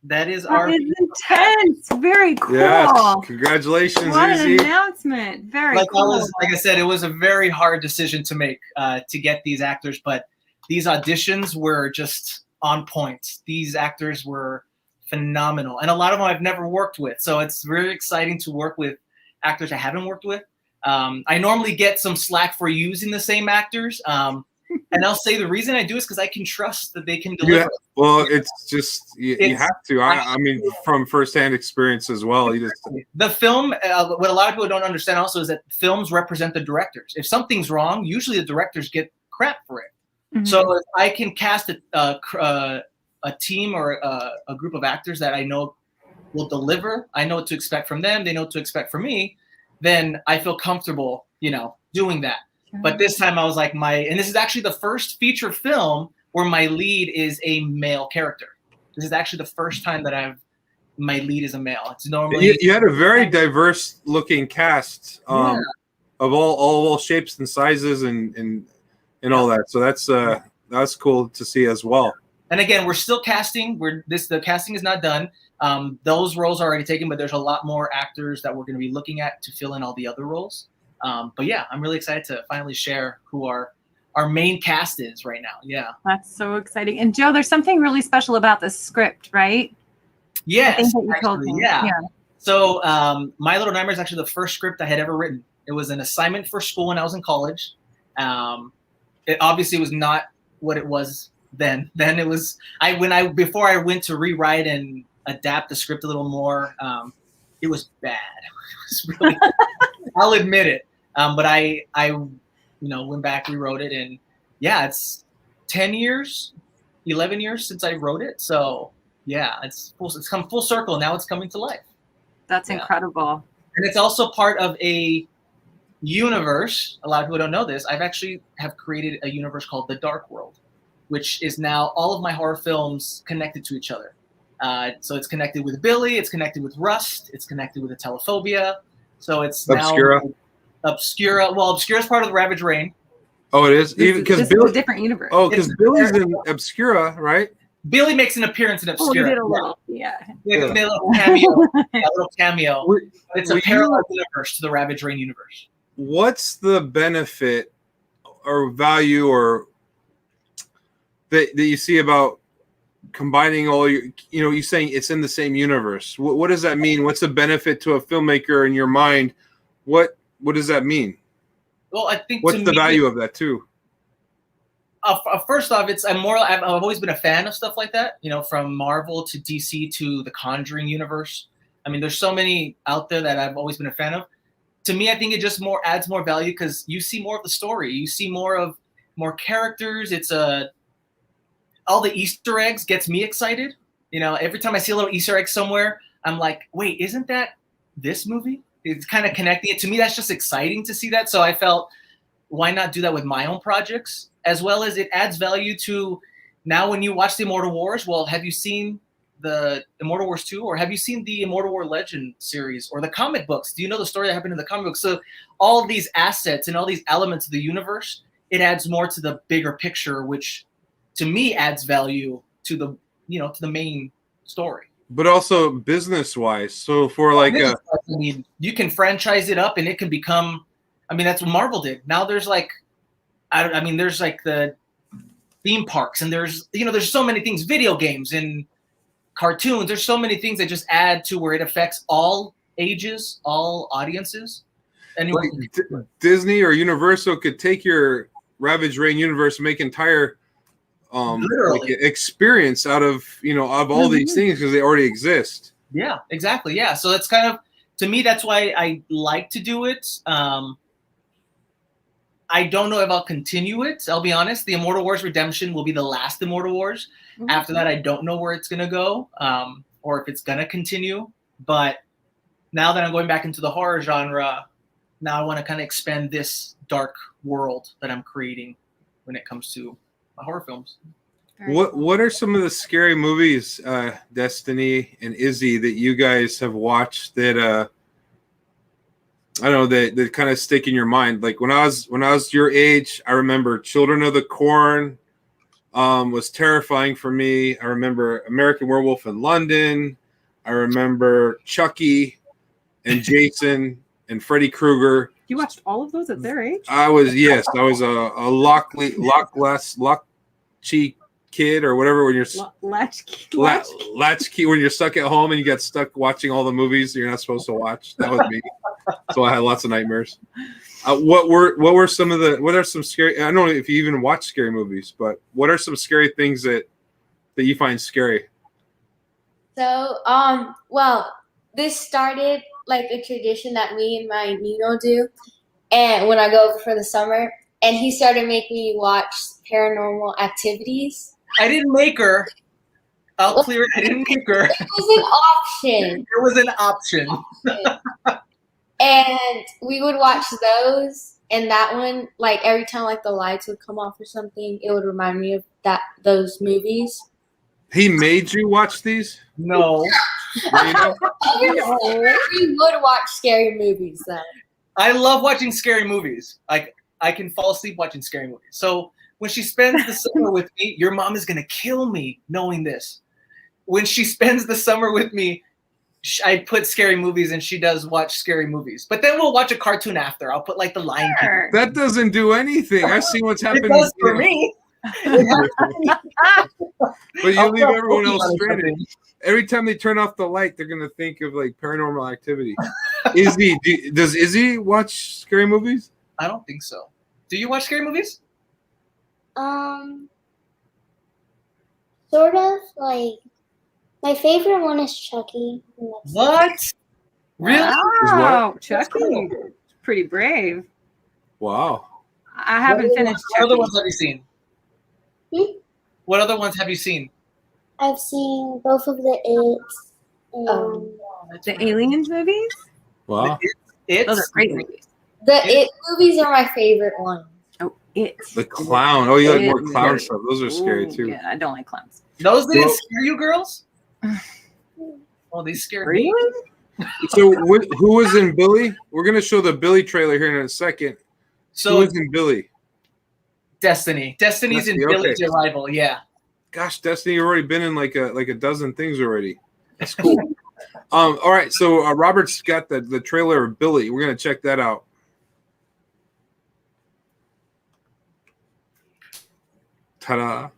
That is intense. Very cool. Yes. Congratulations, what Izzy. an announcement. Very cool. Like I said, it was a very hard decision to make to get these actors, but these auditions were just on point. These actors were phenomenal, and a lot of them I've never worked with. So it's very exciting to work with actors I haven't worked with. I normally get some slack for using the same actors. And I'll say the reason I do is because I can trust that they can deliver. Yeah, well, it's just you have to. I mean, from firsthand experience as well. The film, what a lot of people don't understand also is that films represent the directors. If something's wrong, usually the directors get crap for it. Mm-hmm. So if I can cast a team or a group of actors that I know will deliver, I know what to expect from them, they know what to expect from me, then I feel comfortable, doing that. But this time I was like and this is actually the first feature film where my lead is a male character. This is actually the first time that my lead is a male. It's normally you had a very diverse looking cast of all shapes and sizes and all that. So that's cool to see as well. And again, we're still casting. The casting is not done. Those roles are already taken, but there's a lot more actors that we're going to be looking at to fill in all the other roles. But yeah, I'm really excited to finally share who our main cast is right now. Yeah. That's so exciting. And Joe, there's something really special about this script, right? Yes, that you told actually, me. yeah. So My Little Nightmare is actually the first script I had ever written. It was an assignment for school when I was in college. It obviously was not what it was then. Then it was before I went to rewrite and adapt the script a little more. It was bad. It was really. I'll admit it. But I went back, rewrote it, and yeah, it's 10 years, 11 years since I wrote it. So yeah, it's come full circle. Now it's coming to life. That's incredible. And it's also part of a universe. A lot of people don't know this. I've actually have created a universe called The Dark World, which is now all of my horror films connected to each other. So it's connected with Billy, it's connected with Rust, it's connected with the Telephobia. So it's Obscura. now Obscura. Well, Obscura is part of the Ravage Rain. Oh, it is? Even because Billy, is a different universe. Oh, because Billy's in Obscura, right? Billy makes an appearance in Oh, Obscura. you did a little, yeah. He made a little cameo. A little cameo. It's a parallel universe to the Ravage Rain universe. What's the benefit or value or that you see about combining all your, you're saying it's in the same universe? What does that mean? What's the benefit to a filmmaker in your mind? What does that mean? Well, I think what's the value of that too? First off, I've always been a fan of stuff like that. From Marvel to DC to the Conjuring universe. I mean, there's so many out there that I've always been a fan of. To me, I think it just adds more value because you see more of the story. You see more characters. It's all the Easter eggs gets me excited. Every time I see a little Easter egg somewhere, I'm like, wait, isn't that this movie? It's kind of connecting it to me. That's just exciting to see that. So I felt, why not do that with my own projects? As well as it adds value to now when you watch the Immortal Wars. Well, have you seen the Immortal Wars 2, or have you seen the Immortal War Legend series or the comic books? Do you know the story that happened in the comic books? So all of these assets and all these elements of the universe, it adds more to the bigger picture, which to me adds value to the to the main story. But also business wise. So for you can franchise it up and it can become. I mean, that's what Marvel did. Now there's there's the theme parks and there's so many things, video games and cartoons. There's so many things that just add to where it affects all ages, all audiences. Anyway, Disney or Universal could take your Ravage Rain universe and make entire experience out of of all these things because they already exist. Yeah, exactly. Yeah, so that's kind of, to me, that's why I like to do it. I don't know if I'll continue it. I'll be honest. The Immortal Wars Redemption will be the last Immortal Wars. Mm-hmm. After that, I don't know where it's going to go or if it's going to continue. But now that I'm going back into the horror genre, now I want to kind of expand this dark world that I'm creating when it comes to my horror films. What are some of the scary movies, Destiny and Izzy, that you guys have watched that I don't know that kind of stick in your mind? Like when I was your age, I remember Children of the Corn was terrifying for me. I remember American Werewolf in London. I remember Chucky and Jason and Freddy Krueger. You watched all of those at their age? I was a latchkey kid or whatever when you're latchkey when you're stuck at home and you get stuck watching all the movies you're not supposed to watch. That was me. So I had lots of nightmares. What are some scary? I don't know if you even watch scary movies, but what are some scary things that you find scary? So well, this started like a tradition that me and my Nino do, and when I go over for the summer, and he started making me watch Paranormal Activities. I didn't make her. I'll clear it. I didn't make her. It was an option. It was an option. And we would watch those, and that one, like every time like the lights would come off or something, it would remind me of those movies. He made you watch these? No. We would watch scary movies then. I love watching scary movies. I can fall asleep watching scary movies. So when she spends the summer with me, your mom is going to kill me knowing this. When she spends the summer with me, I put scary movies and she does watch scary movies. But then we'll watch a cartoon after. I'll put like The Lion King. Sure. That doesn't do anything. I've seen what's It happened. does for me. But you I'll leave put everyone else Pokemon or stranded. something. Every time they turn off the light, they're gonna think of like Paranormal Activity. Does Izzy watch scary movies? I don't think so. Do you watch scary movies? Sort of like my favorite one is Chucky. And that's What? Really? Wow, Chucky. Pretty brave. Wow. I haven't finished What other Chucky. ones have you seen? What other ones have you seen? I've seen both of the It's and The Aliens movies? Wow. It's Those are great movies. the It movies are my favorite ones. Oh, It. The clown. Oh, you like more It- clown stuff. Those are scary Ooh, too. Yeah, I don't like clowns. Those didn't Well- scare you, girls? Oh, they scared me. Really? So who was in Billy? We're gonna show the Billy trailer here in a second. Who So was in Billy? Destiny. Destiny's in Destiny, Billy's okay. Arrival. Yeah. Gosh, Destiny, you've already been in like a dozen things already. That's cool. All right, so Robert's got the trailer of Billy. We're gonna check that out. Ta-da!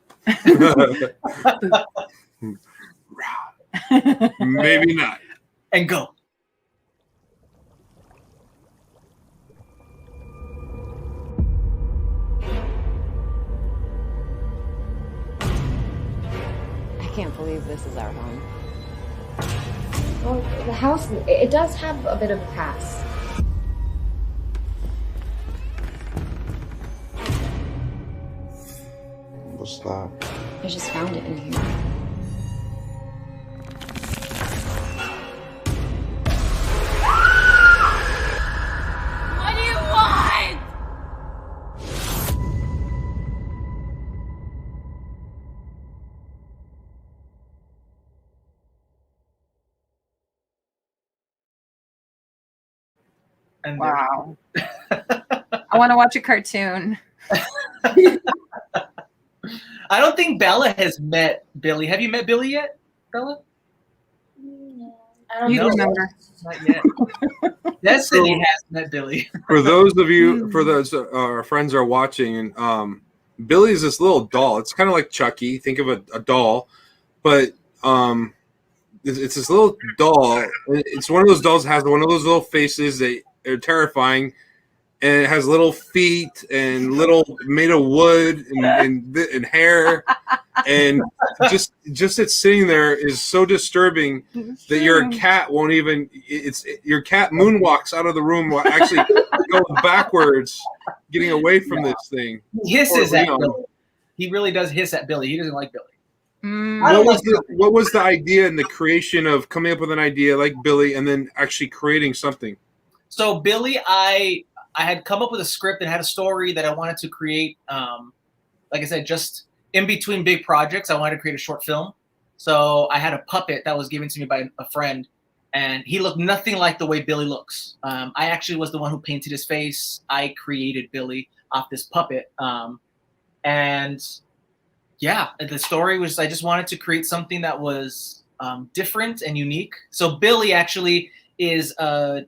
Maybe not. And go. I can't believe this is our home. Well, the house, it does have a bit of a past. What's that? I just found it in here. What do you want? And Wow. I want to watch a cartoon. I don't think Bella has met Billy. Have you met Billy yet, Bella? I don't You know. remember. Not yet. Destiny has met Billy. For those of you, for those our friends are watching, and Billy is this little doll. It's kind of like Chucky. Think of a doll, but it's this little doll. It's one of those dolls that has one of those little faces that are terrifying, and it has little feet and little made of wood and hair, and just it sitting there is so disturbing that your cat won't even. Your cat moonwalks out of the room, while actually goes backwards, getting away from this thing. He hisses Or, at you know, Billy. He really does hiss at Billy. He doesn't like Billy. What was the idea and the creation of coming up with an idea like Billy and then actually creating something? So Billy, I had come up with a script and had a story that I wanted to create. Like I said, just in between big projects, I wanted to create a short film. So I had a puppet that was given to me by a friend, and he looked nothing like the way Billy looks. I actually was the one who painted his face. I created Billy off this puppet. And yeah, the story was, I just wanted to create something that was different and unique. So Billy actually is a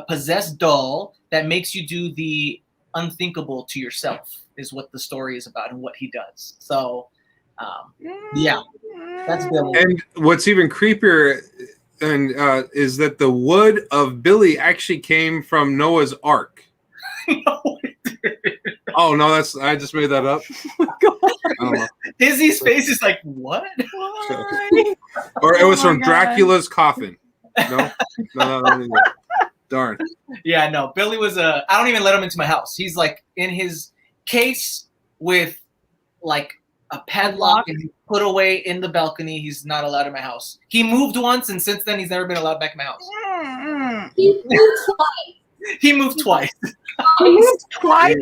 possessed doll that makes you do the unthinkable to yourself, is what the story is about and what he does. So yeah, that's Billy. And what's even creepier and is that the wood of Billy actually came from Noah's Ark. Oh no, I just made that up. Izzy's face is like, what? Or it was Oh my from God. Dracula's coffin. No. Darn. Yeah, no. Billy was I don't even let him into my house. He's like in his case with like a padlock and he's put away in the balcony. He's not allowed in my house. He moved once, and since then he's never been allowed back in my house. He moved twice. He moved twice. He moved twice?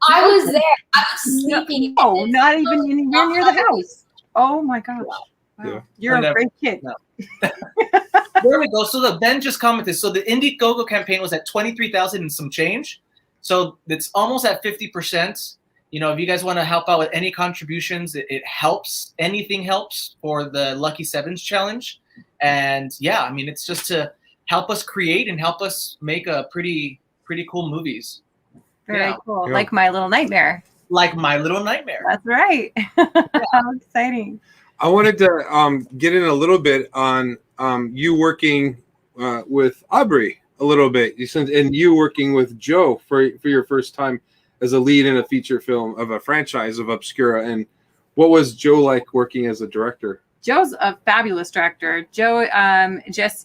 I was there. I was sleeping. Oh, not even anywhere near the house. Oh my gosh. Wow. Yeah. You're a Whatever. great kid. No. There we go. So Ben just commented. So the Indiegogo campaign was at 23,000 and some change. So it's almost at 50%. You know, if you guys want to help out with any contributions, it helps. Anything helps for the Lucky Sevens challenge. And yeah, I mean, it's just to help us create and help us make a pretty cool movies. Very cool. Like My Little Nightmare. Like My Little Nightmare. That's right. How exciting. I wanted to get in a little bit on you working with Aubrey a little bit, and you working with Joe for your first time as a lead in a feature film of a franchise of Obscura. And what was Joe like working as a director? Joe's a fabulous director. Joe,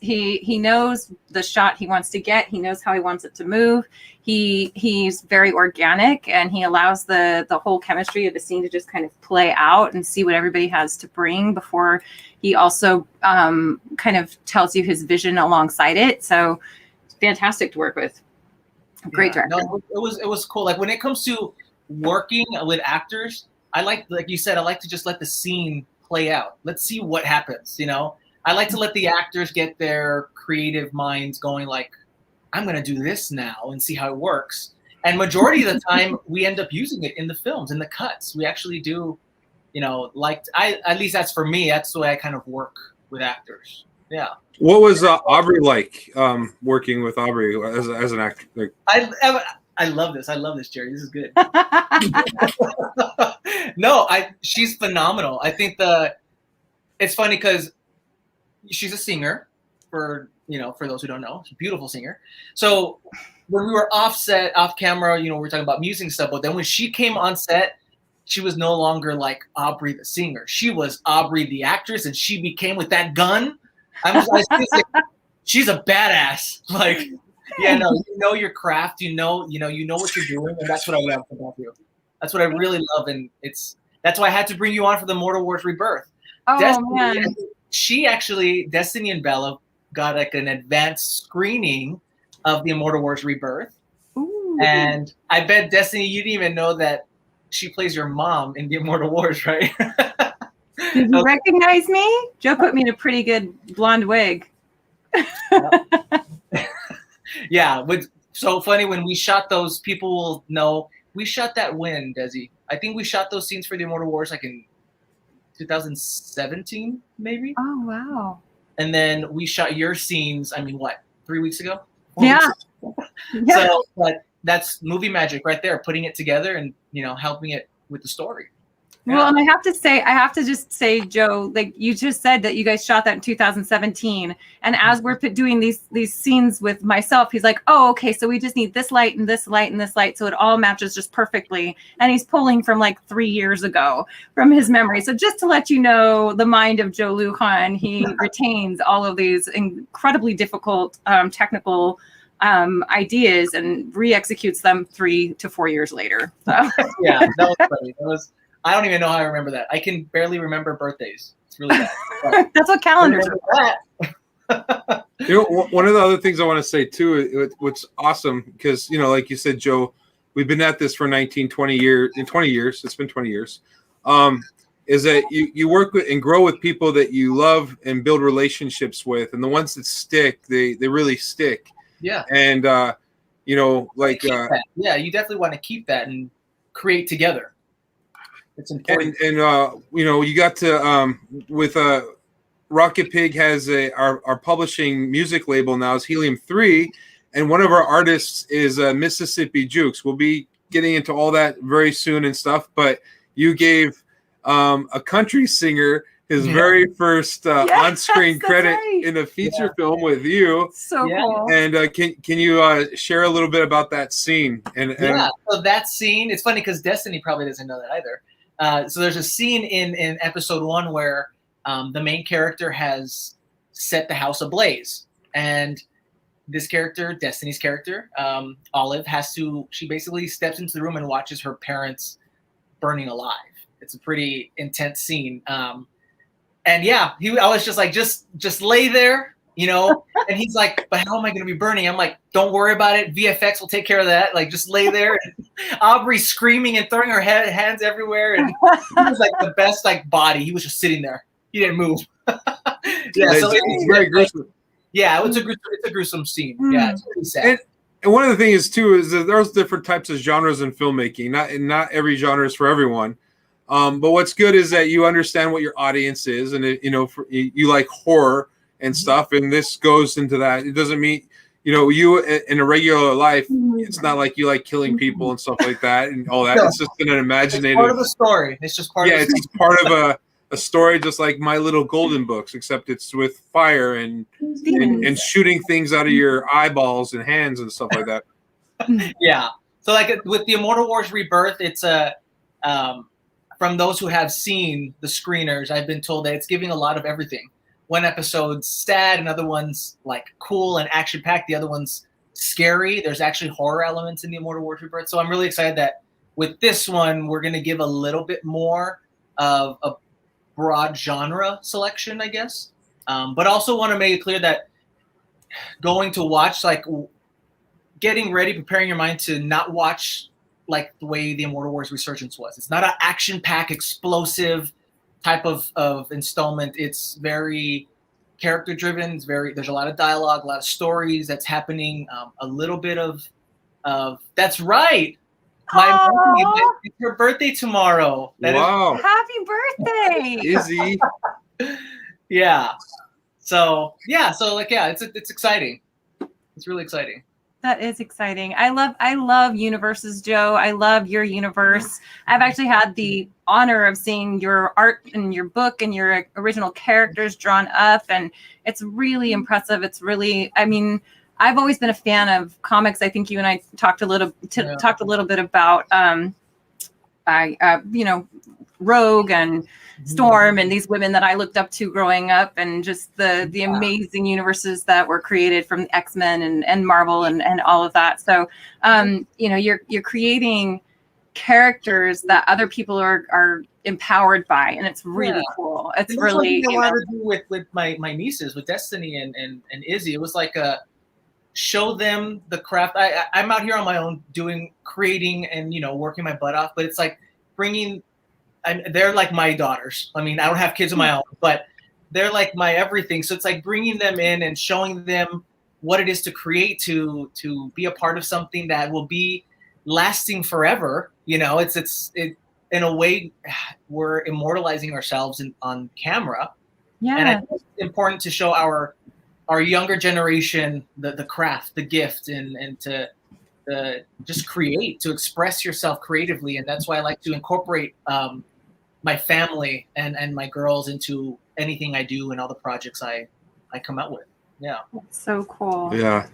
he knows the shot he wants to get. He knows how he wants it to move. He's very organic, and he allows the whole chemistry of the scene to just kind of play out and see what everybody has to bring before he also kind of tells you his vision alongside it. So it's fantastic to work with. Great director. No, it was cool. Like when it comes to working with actors, like you said, I like to just let the scene play out. Let's see what happens. I like to let the actors get their creative minds going. Like, I'm going to do this now and see how it works. And majority of the time, we end up using it in the films, in the cuts. We actually do, at least that's for me. That's the way I kind of work with actors. Yeah. What was Aubrey like working with Aubrey as an actor? Like, I love this. I love this, Jerry. This is good. No, she's phenomenal. I think it's funny because she's a singer for those who don't know. She's a beautiful singer. So when we were off camera, we were talking about music and stuff, but then when she came on set, she was no longer like Aubrey the singer. She was Aubrey the actress, and she became with that gun. I was like, she's a badass. Like, yeah, no, you know your craft, you know what you're doing, and that's what I love about you. That's what I really love, and that's why I had to bring you on for the Mortal Wars Rebirth. Oh, man. Destiny and Bella got like an advanced screening of the Immortal Wars Rebirth. Ooh. And I bet, Destiny, you didn't even know that she plays your mom in the Immortal Wars, right? Did you recognize me? Joe put me in a pretty good blonde wig. Yeah, so funny when we shot those, people will know we shot that when, Desi. I think we shot those scenes for the Immortal Wars like in 2017, maybe. Oh wow! And then we shot your scenes. 3 weeks ago? Yeah. Yeah. So, but that's movie magic right there, putting it together and helping it with the story. Yeah. Well, and I have to just say, Joe, like you just said that you guys shot that in 2017. And as we're doing these scenes with myself, he's like, oh, okay, so we just need this light and this light and this light. So it all matches just perfectly. And he's pulling from like 3 years ago from his memory. So just to let you know, the mind of Joe Lujan, he retains all of these incredibly difficult technical ideas and re-executes them 3 to 4 years later. So. Yeah, that was funny. I don't even know how I remember that. I can barely remember birthdays. It's really bad. That's what calendars are. One of the other things I want to say too, what's awesome, because like you said, Joe, we've been at this for 20 years. In 20 years, it's been 20 years. Is that you work with and grow with people that you love and build relationships with, and the ones that stick, they really stick. Yeah. And yeah, you definitely want to keep that and create together. It's important. And you got to with RokitPig has our publishing music label now is Helium 3, and one of our artists is Mississippi Jukes. We'll be getting into all that very soon and stuff, but you gave a country singer his very first on-screen credit in a feature film with you. So cool. And can you share a little bit about that scene? So that scene, it's funny because Destiny probably doesn't know that either. So there's a scene in episode 1 where the main character has set the house ablaze, and this character, Destiny's character, Olive, she basically steps into the room and watches her parents burning alive. It's a pretty intense scene. And yeah, I was just like, just lay there, and he's like, but how am I going to be burning? I'm like, don't worry about it. VFX will take care of that. Like, just lay there. And Aubrey screaming and throwing her hands everywhere. And he was like the best body. He was just sitting there. He didn't move. So it's very gruesome. Yeah, it's a gruesome scene. Yeah, it's pretty sad. And one of the things too is that there's different types of genres in filmmaking. Not every genre is for everyone. But what's good is that you understand what your audience is, and you like horror, and stuff, and this goes into that. It doesn't mean, you know, you in a regular life, it's not like you like killing people and stuff like that and all that. No. It's just an imaginative. It's part of the story. It's just part. Yeah, of the it's just part of a story, just like My Little Golden Books, except it's with fire and shooting things out of your eyeballs and hands and stuff like that. Yeah. So like with the Immortal Wars Rebirth, it's a from those who have seen the screeners, I've been told that it's giving a lot of everything. One episode's sad, another one's like cool and action-packed, the other one's scary. There's actually horror elements in the Immortal Wars Rebirth. So I'm really excited that with this one, we're going to give a little bit more of a broad genre selection, I guess. But also want to make it clear that going to watch, like getting ready, preparing your mind to not watch like the way the Immortal Wars Resurgence was. It's not an action-packed, explosive type of installment. It's very character-driven. There's a lot of dialogue, a lot of stories that's happening. A little bit of that's right. It's her birthday tomorrow. Wow! Happy birthday, Izzy. Yeah. So it's exciting. It's really exciting. That is exciting. I love universes, Joe. I love your universe. I've actually had the honor of seeing your art and your book and your original characters drawn up, and it's really impressive. It's really, I mean, I've always been a fan of comics. I think you and I talked a little bit about, Rogue and Storm and these women that I looked up to growing up, and just the amazing universes that were created from X-Men and Marvel and all of that. So, you're creating characters that other people are empowered by, and it's really cool. It's really I wanted to do with my nieces, with Destiny and Izzy. It was like show them the craft. I'm out here on my own creating and working my butt off, but it's like bringing. They're like my daughters. I mean, I don't have kids of my own, but they're like my everything. So it's like bringing them in and showing them what it is to create, to be a part of something that will be lasting forever. It's in a way we're immortalizing ourselves on camera. Yeah. And I think it's important to show our younger generation the craft, the gift, and to just create, to express yourself creatively. And that's why I like to incorporate my family and my girls into anything I do and all the projects I come out with. Yeah. That's so cool. Yeah.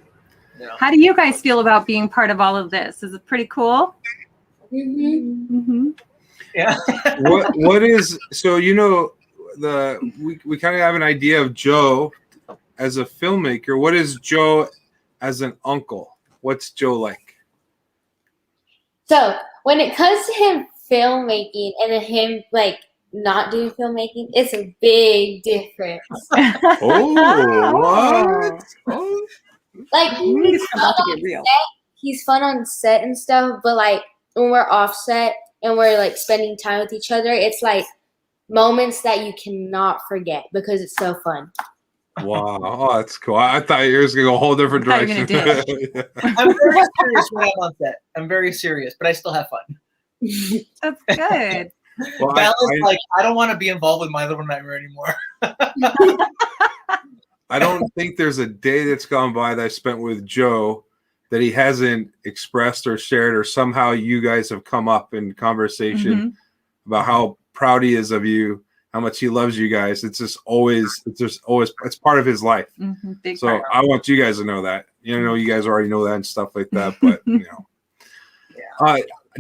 How do you guys feel about being part of all of this? Is it pretty cool? Mm-hmm. Yeah. what is, so we kind of have an idea of Joe as a filmmaker. What is Joe as an uncle? What's Joe like? So when it comes to him filmmaking and him like not doing filmmaking, it's a big difference. What? Like he's fun on set and stuff, but like when we're off set and we're like spending time with each other, it's like moments that you cannot forget because it's so fun. Wow. Oh, that's cool. I thought you were going to go a whole different direction. I'm very serious when I'm on set. I'm very serious, but I still have fun. That's good. Well, I don't want to be involved with My Little Nightmare anymore. I don't think there's a day that's gone by that I spent with Joe that he hasn't expressed or shared, or somehow you guys have come up in conversation about how proud he is of you, how much he loves you guys. It's always part of his life. So I want you guys to know that. You guys already know that and stuff like that, but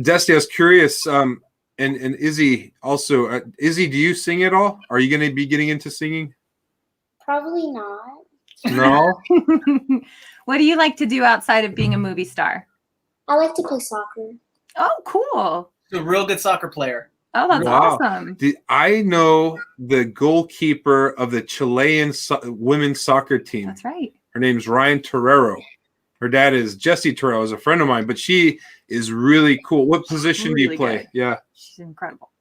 Dusty, I was curious, and Izzy also. Izzy, do you sing at all? Are you going to be getting into singing? Probably not. No. What do you like to do outside of being a movie star? I like to play soccer. Oh, cool. He's a real good soccer player. Oh, that's awesome. I know the goalkeeper of the Chilean women's soccer team. That's right. Her name's Ryan Torrero. Her dad is Jesse Torrero, is a friend of mine, but she is really cool. What position do you play? Good. Yeah. She's incredible.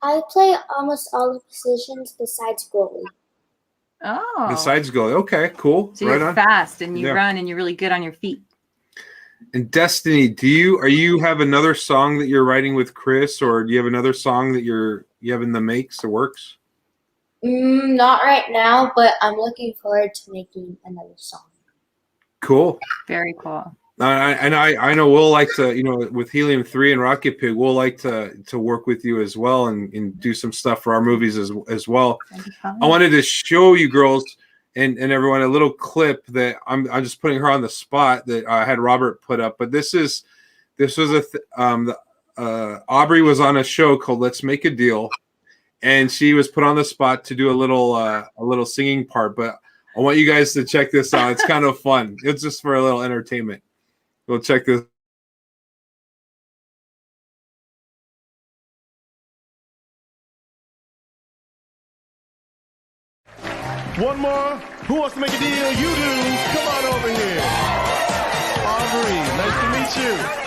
I play almost all the positions besides goalie. Oh. Besides goalie. Okay, cool. So you're fast and you run and you're really good on your feet. And Destiny, do you have another song that you're writing with Chris, or do you have another song that you have in the makes or works? Not right now, but I'm looking forward to making another song. Cool. Very cool. I know we'll like to, with Helium 3 and RokitPig, we'll like to work with you as well and do some stuff for our movies as well. I wanted to show you girls and everyone a little clip that I'm just putting her on the spot that I had Robert put up. But this was Aubrey was on a show called Let's Make a Deal, and she was put on the spot to do a little singing part. But I want you guys to check this out. It's kind of fun. It's just for a little entertainment. We'll check this. One more. Who wants to make a deal? You do. Come on over here. Aubrey, nice to meet you.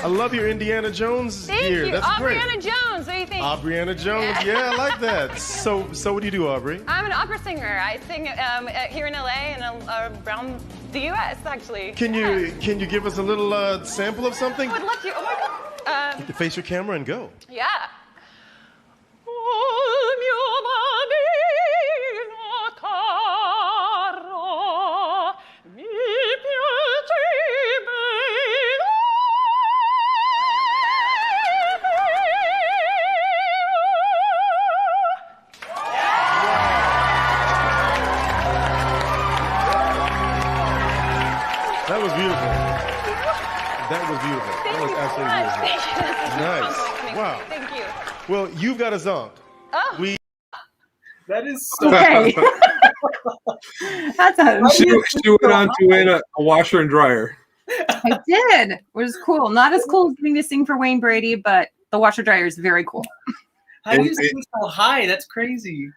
I love your Indiana Jones gear. Thank you. That's great. Aubriana Jones. What do you think? Aubriana Jones. Yeah, I like that. So what do you do, Aubrey? I'm an opera singer. I sing here in LA and around the U.S. actually. Can you give us a little sample of something? I would love to. Oh my God. You can face your camera and go. Yeah. That was beautiful. That was beautiful. That was absolutely beautiful. Nice. Wow. Thank you. Well, you've got a song. Oh. That is so Okay. That's a She went on to win a washer and dryer. I did, which is cool. Not as cool as getting to sing for Wayne Brady, but the washer dryer is very cool. How do you sing so high? That's crazy.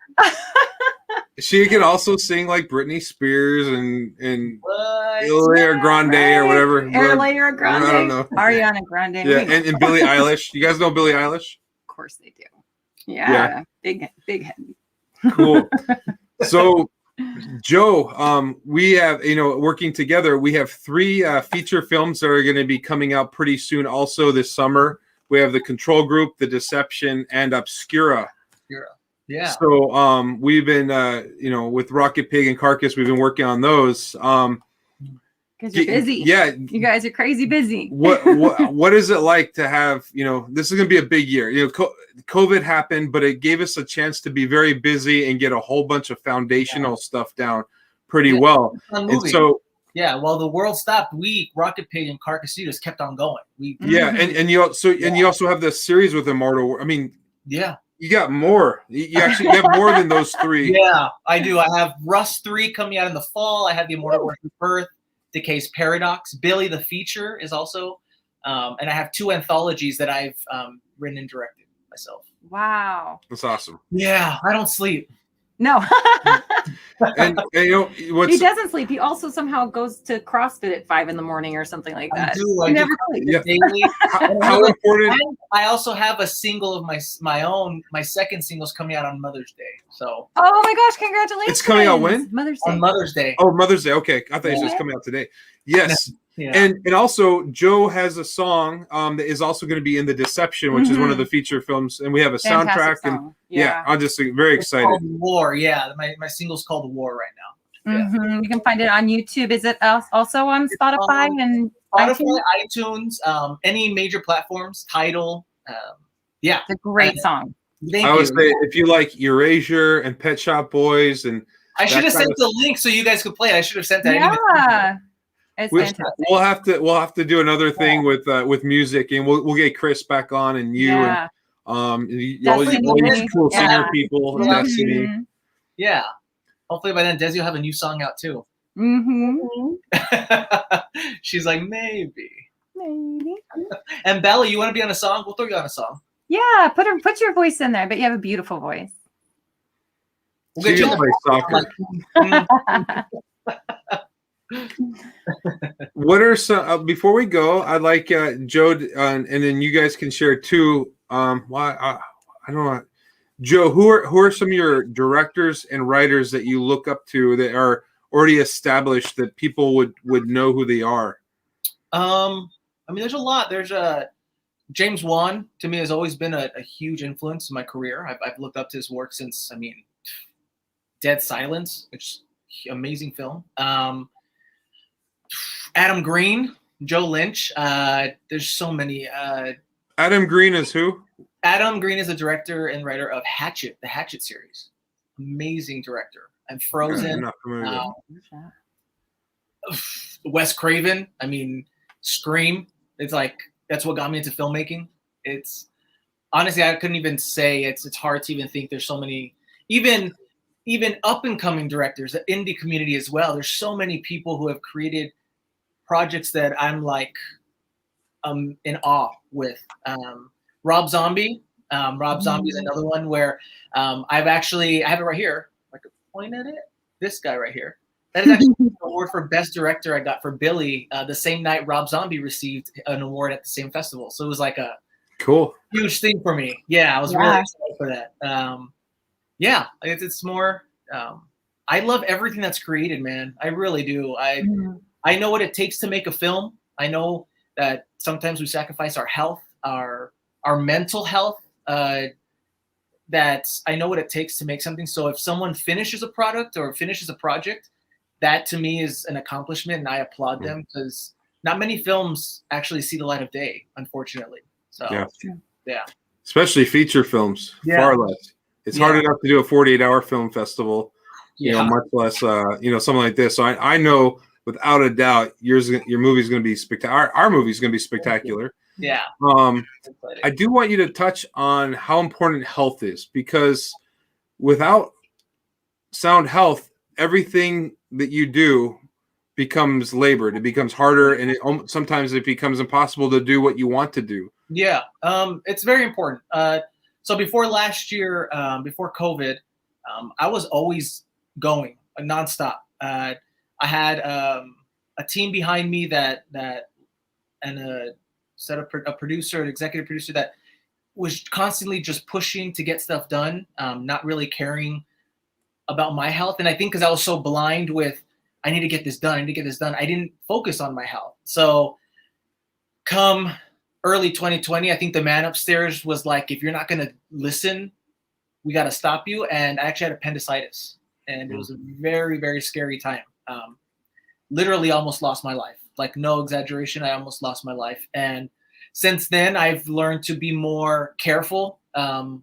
She can also sing like Britney Spears and Ariana Grande or whatever. Ariana Grande. I don't know. Ariana Grande. Yeah, and Billie Eilish. You guys know Billie Eilish? Of course they do. Yeah. Big head. Cool. So, Joe, we have, working together, we have 3 feature films that are going to be coming out pretty soon also this summer. We have The Control Group, The Deception, and Obscura. Yeah. So we've been, with RokitPig and Carcass, we've been working on those. Because you're busy. Yeah. You guys are crazy busy. What is it like to have, this is going to be a big year. COVID happened, but it gave us a chance to be very busy and get a whole bunch of foundational stuff down pretty well. And so, while the world stopped, RokitPig and Carcass Studios kept on going. And you also have this series with Immortal. I mean, you got more. You actually have more than those 3. Yeah, I do. I have Rust 3 coming out in the fall. I have the Immortal Wars of Birth, Decay's Paradox. Billy the Feature is also, and I have 2 anthologies that I've written and directed myself. Wow. That's awesome. Yeah, I don't sleep. No. and he doesn't sleep. He also somehow goes to CrossFit at 5 a.m. or something like that. I never do daily. How important? I also have a single of my own. My second single's coming out on Mother's Day. So. Oh my gosh! Congratulations! It's coming out when? Mother's Day. On Mother's Day. Oh, Mother's Day. Okay, I thought it was just coming out today. Yes. Yeah. And also Joe has a song that is also going to be in The Deception, which is one of the feature films, and we have a soundtrack. And I'm just very excited. It's called War. Yeah, my single's called War right now. Yeah. You can find it on YouTube. Is it also on Spotify and iTunes, any major platforms? Tidal. Yeah, it's a great song. I would say if you like Erasure and Pet Shop Boys, and I should have sent the link so you guys could play it. I should have sent that. Yeah. We'll have to do another thing with music, and we'll get Chris back on, and you and all these cool singer people. Destiny. Yeah. Hopefully by then Desi will have a new song out too. She's like, maybe. And Bella, you want to be on a song? We'll throw you on a song. Yeah, put your voice in there. But you have a beautiful voice. We'll get you to play soccer. What are some before we go? I'd like Joe, and then you guys can share too. I don't know, Joe. Who are some of your directors and writers that you look up to that are already established that people would know who they are? I mean, there's a lot. There's James Wan. To me, has always been a huge influence in my career. I've looked up to his work since Dead Silence, which is an amazing film. Adam Green, Joe Lynch. There's so many. Adam Green is who? Adam Green is the director and writer of Hatchet, the Hatchet series. Amazing director. And Frozen. I'm not familiar Wes Craven. I mean, Scream. It's like that's what got me into filmmaking. It's honestly, I couldn't even say it's hard to even think there's so many, even up and coming directors, the indie community as well. There's so many people who have created projects that I'm like in awe with. Rob Zombie. Rob Zombie is another one where I have it right here. I could point at it. This guy right here. That is actually an award for Best Director I got for Billy the same night Rob Zombie received an award at the same festival. So it was like a cool, huge thing for me. Yeah, I was really excited for that. Yeah, it's more. I love everything that's created, man. I really do. I know what it takes to make a film. I know that sometimes we sacrifice our health, our mental health. That I know what it takes to make something. So if someone finishes a product or finishes a project, that to me is an accomplishment, and I applaud them because not many films actually see the light of day, unfortunately. So yeah. Especially feature films, far less. It's hard enough to do a 48-hour film festival, you know, much less something like this. So I know without a doubt your movie is going to be spectacular. Our movie is going to be spectacular. Yeah. I do want you to touch on how important health is, because without sound health, everything that you do becomes labored. It becomes harder, and sometimes it becomes impossible to do what you want to do. Yeah, it's very important. So before last year, before COVID, I was always going nonstop. I had a team behind me and a producer, an executive producer that was constantly just pushing to get stuff done, not really caring about my health. And I think because I was so blind with, I need to get this done, I didn't focus on my health. So come early 2020, I think the man upstairs was like, if you're not going to listen, we got to stop you. And I actually had appendicitis. And it was a very, very scary time. Literally almost lost my life. Like, no exaggeration, I almost lost my life. And since then, I've learned to be more careful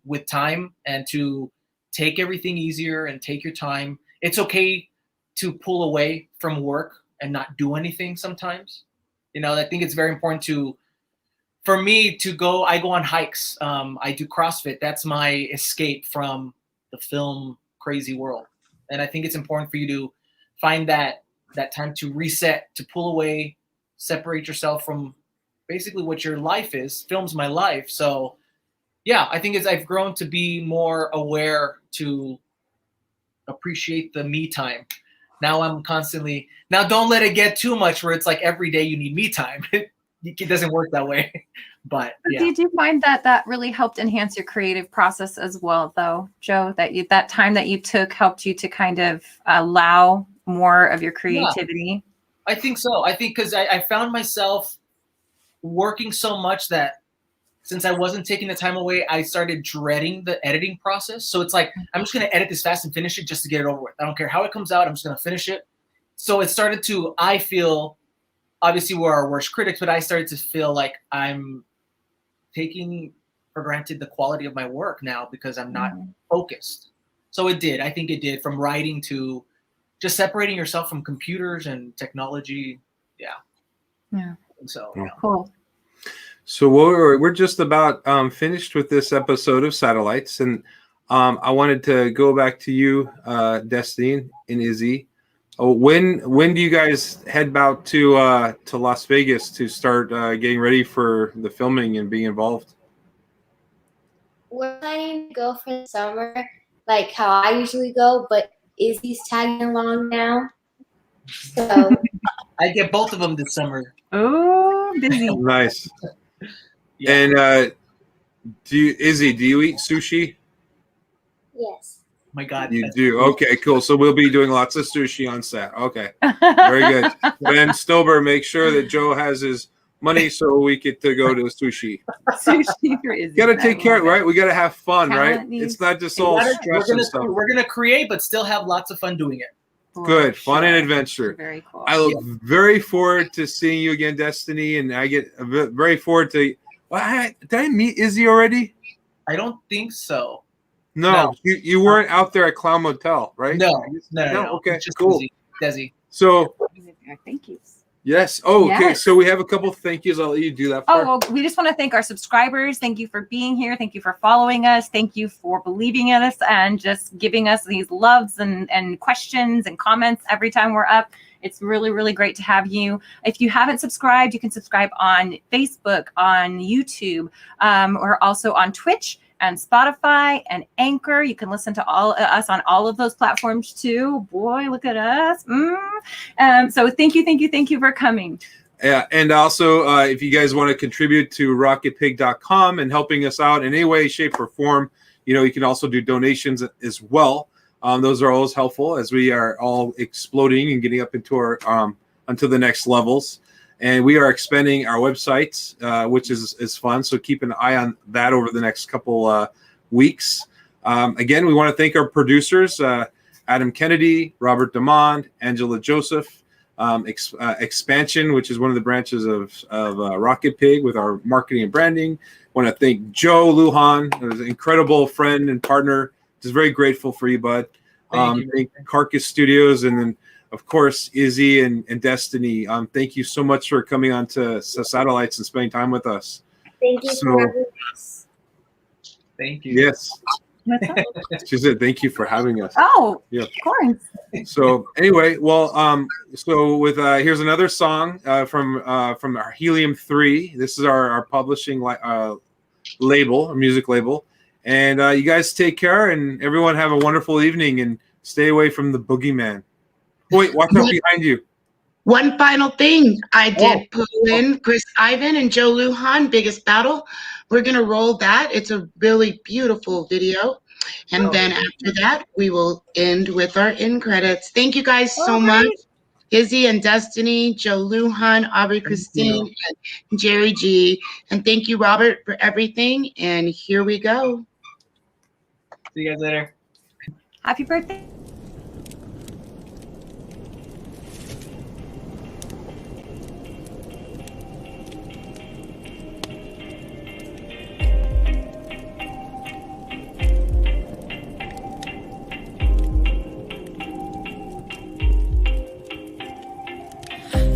with time and to take everything easier and take your time. It's okay to pull away from work and not do anything sometimes. You know, I think it's very important for me to go, I go on hikes. I do CrossFit. That's my escape from the film crazy world. And I think it's important for you to find that time to reset, to pull away, separate yourself from basically what your life is. Film's my life. So yeah, I think I've grown to be more aware to appreciate the me time. Now I'm constantly, don't let it get too much where it's like every day you need me time. It doesn't work that way. But yeah. Did you find that really helped enhance your creative process as well, though, Joe, that time that you took helped you to kind of allow more of your creativity? Yeah, I think so. I think because I found myself working so much that since I wasn't taking the time away, I started dreading the editing process. So it's like, I'm just going to edit this fast and finish it just to get it over with. I don't care how it comes out. I'm just going to finish it. So it started to, I feel, obviously we're our worst critics, but I started to feel like I'm taking for granted the quality of my work now because I'm not focused. So it did. I think it did, from writing to just separating yourself from computers and technology. Yeah. So yeah. Cool. So we're just about finished with this episode of Satellites, and I wanted to go back to you, Destine and Izzy. When do you guys head out to Las Vegas to start getting ready for the filming and being involved? We're planning to go for the summer, like how I usually go, but Izzy's tagging along now. So I get both of them this summer. Oh, busy. Nice. Yeah. And Izzy, do you eat sushi? yes. My God. You do. Okay, cool. So we'll be doing lots of sushi on set. Okay. Very good. Ben Stober, make sure that Joe has his money so we get to go to sushi. Sushi for Izzy. Got to take care, right? We got to have fun, right? Talent needs- It's not just all stress and stuff. We're gonna create, but still have lots of fun doing it. Good, fun and adventure. Very cool. I look very forward to seeing you again, Destiny, and I get very forward to. Well, did I meet Izzy already? I don't think so. No. You weren't out there at Clown Motel, right? No. Okay, Just cool. Desi. So. Thank you. Yes. Oh, okay. Yes. So we have a couple thank yous. I'll let you do that part. Oh, well, we just want to thank our subscribers. Thank you for being here. Thank you for following us. Thank you for believing in us and just giving us these loves and questions and comments every time we're up. It's really, really great to have you. If you haven't subscribed, you can subscribe on Facebook, on YouTube, or also on Twitch and Spotify and Anchor. You can listen to us on all of those platforms too. Boy, look at us. So thank you for coming. Yeah, and also if you guys want to contribute to RokitPig.com and helping us out in any way, shape, or form, you can also do donations as well. Those are always helpful as we are all exploding and getting up into our onto the next levels. And we are expanding our website, which is fun. So keep an eye on that over the next couple weeks. Again, we want to thank our producers, Adam Kennedy, Robert Dumond, Angelo Joseph, Expansion, which is one of the branches of RokitPig with our marketing and branding. Want to thank Joe Lujan, who's an incredible friend and partner. Just very grateful for you, bud. Thank Carcass Studios, and then of course Izzy and Destiny. Thank you so much for coming on to Satellites and spending time with us. Thank you for having us. Thank you. Yes. She said thank you for having us. Oh, yeah, of course. So anyway, well, so with here's another song from our Helium 3. This is our publishing label, music label. And you guys take care, and everyone have a wonderful evening, and stay away from the boogeyman. Wait, watch out behind you. One final thing. I did pull in Chris Ivan and Joe Lujan, Biggest Battle. We're going to roll that. It's a really beautiful video. And then after that, we will end with our end credits. Thank you guys so much. Izzy and Destiny, Joe Lujan, Aubrey Christine, and Jerry G. And thank you, Robert, for everything. And here we go. See you guys later. Happy birthday.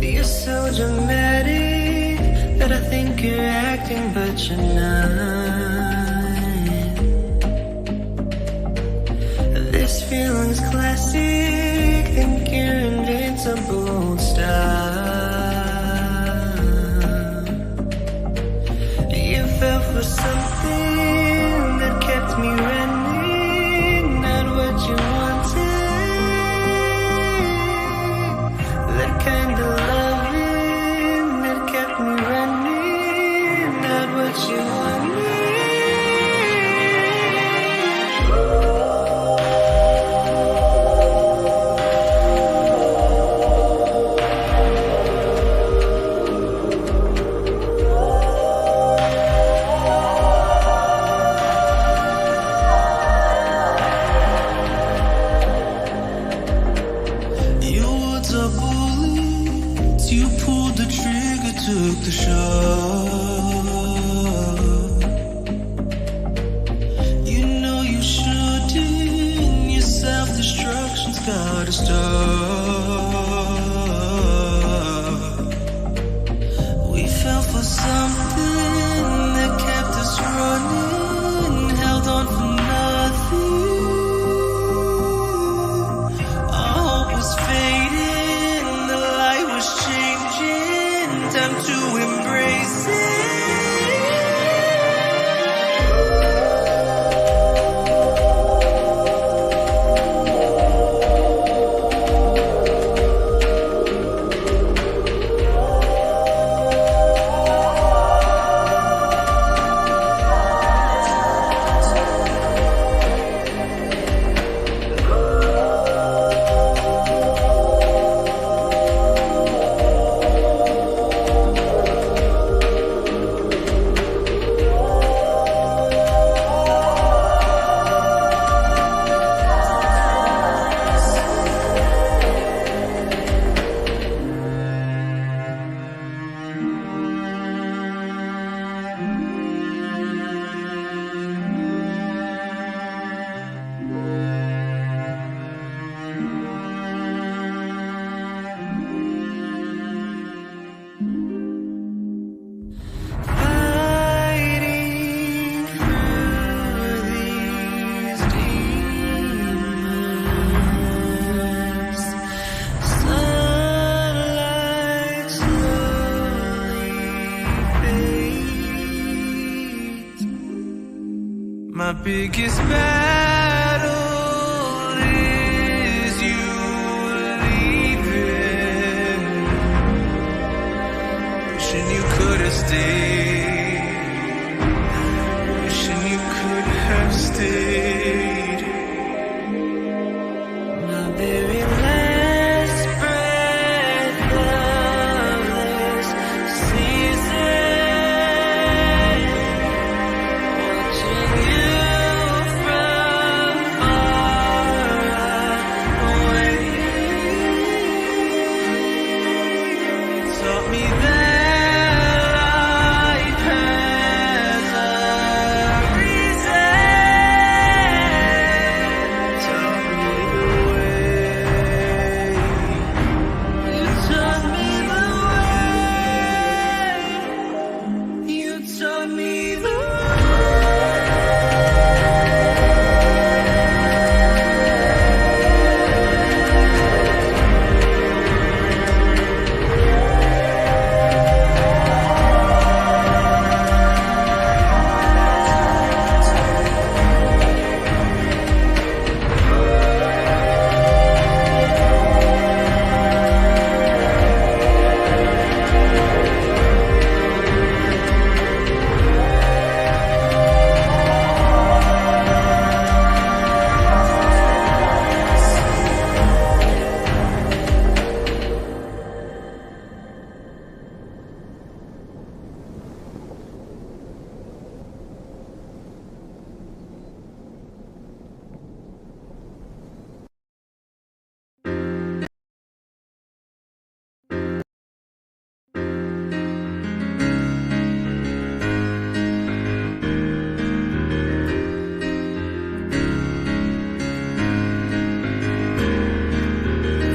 You're so dramatic that I think you're acting, but you're not. This feeling's classic, think you're invincible, stop. You fell for something that kept me running, not what you wanted. That kind of loving that kept me running, not what you wanted. Took the shot. You know you shouldn't. Your self-destruction's gotta stop. We fell for something that kept us running, held on for nothing. Our hope was fading, the light was changing. Time to embrace it. biggest battle is you leaving. Wishing you could have stayed. Wishing you could have stayed. My very last breath of this season, watching you from far away, taught me that life has a reason, taught me the way, you taught me the way, you taught me the way.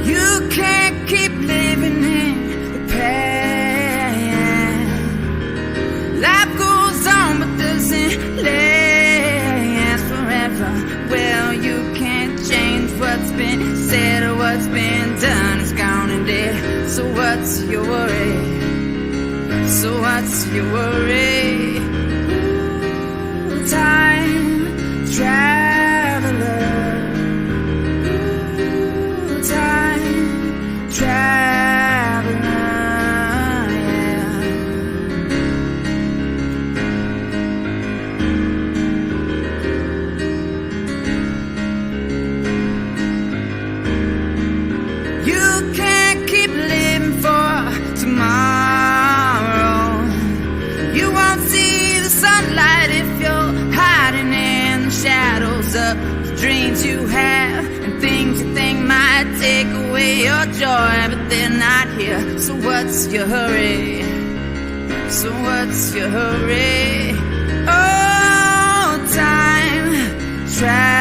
You can't keep living in the past. Life goes on but doesn't last forever. Well, you can't change what's been said or what's been done. It's gone and dead. So what's your worry? So what's your worry? Ooh, time traveler. Time traveler, yeah. You can't keep living for tomorrow. You won't see the sunlight if you're hiding in the shadows of the dreams you have and things you think might take away your joy, but they're not here. So what's your hurry? So what's your hurry? Oh, time travel.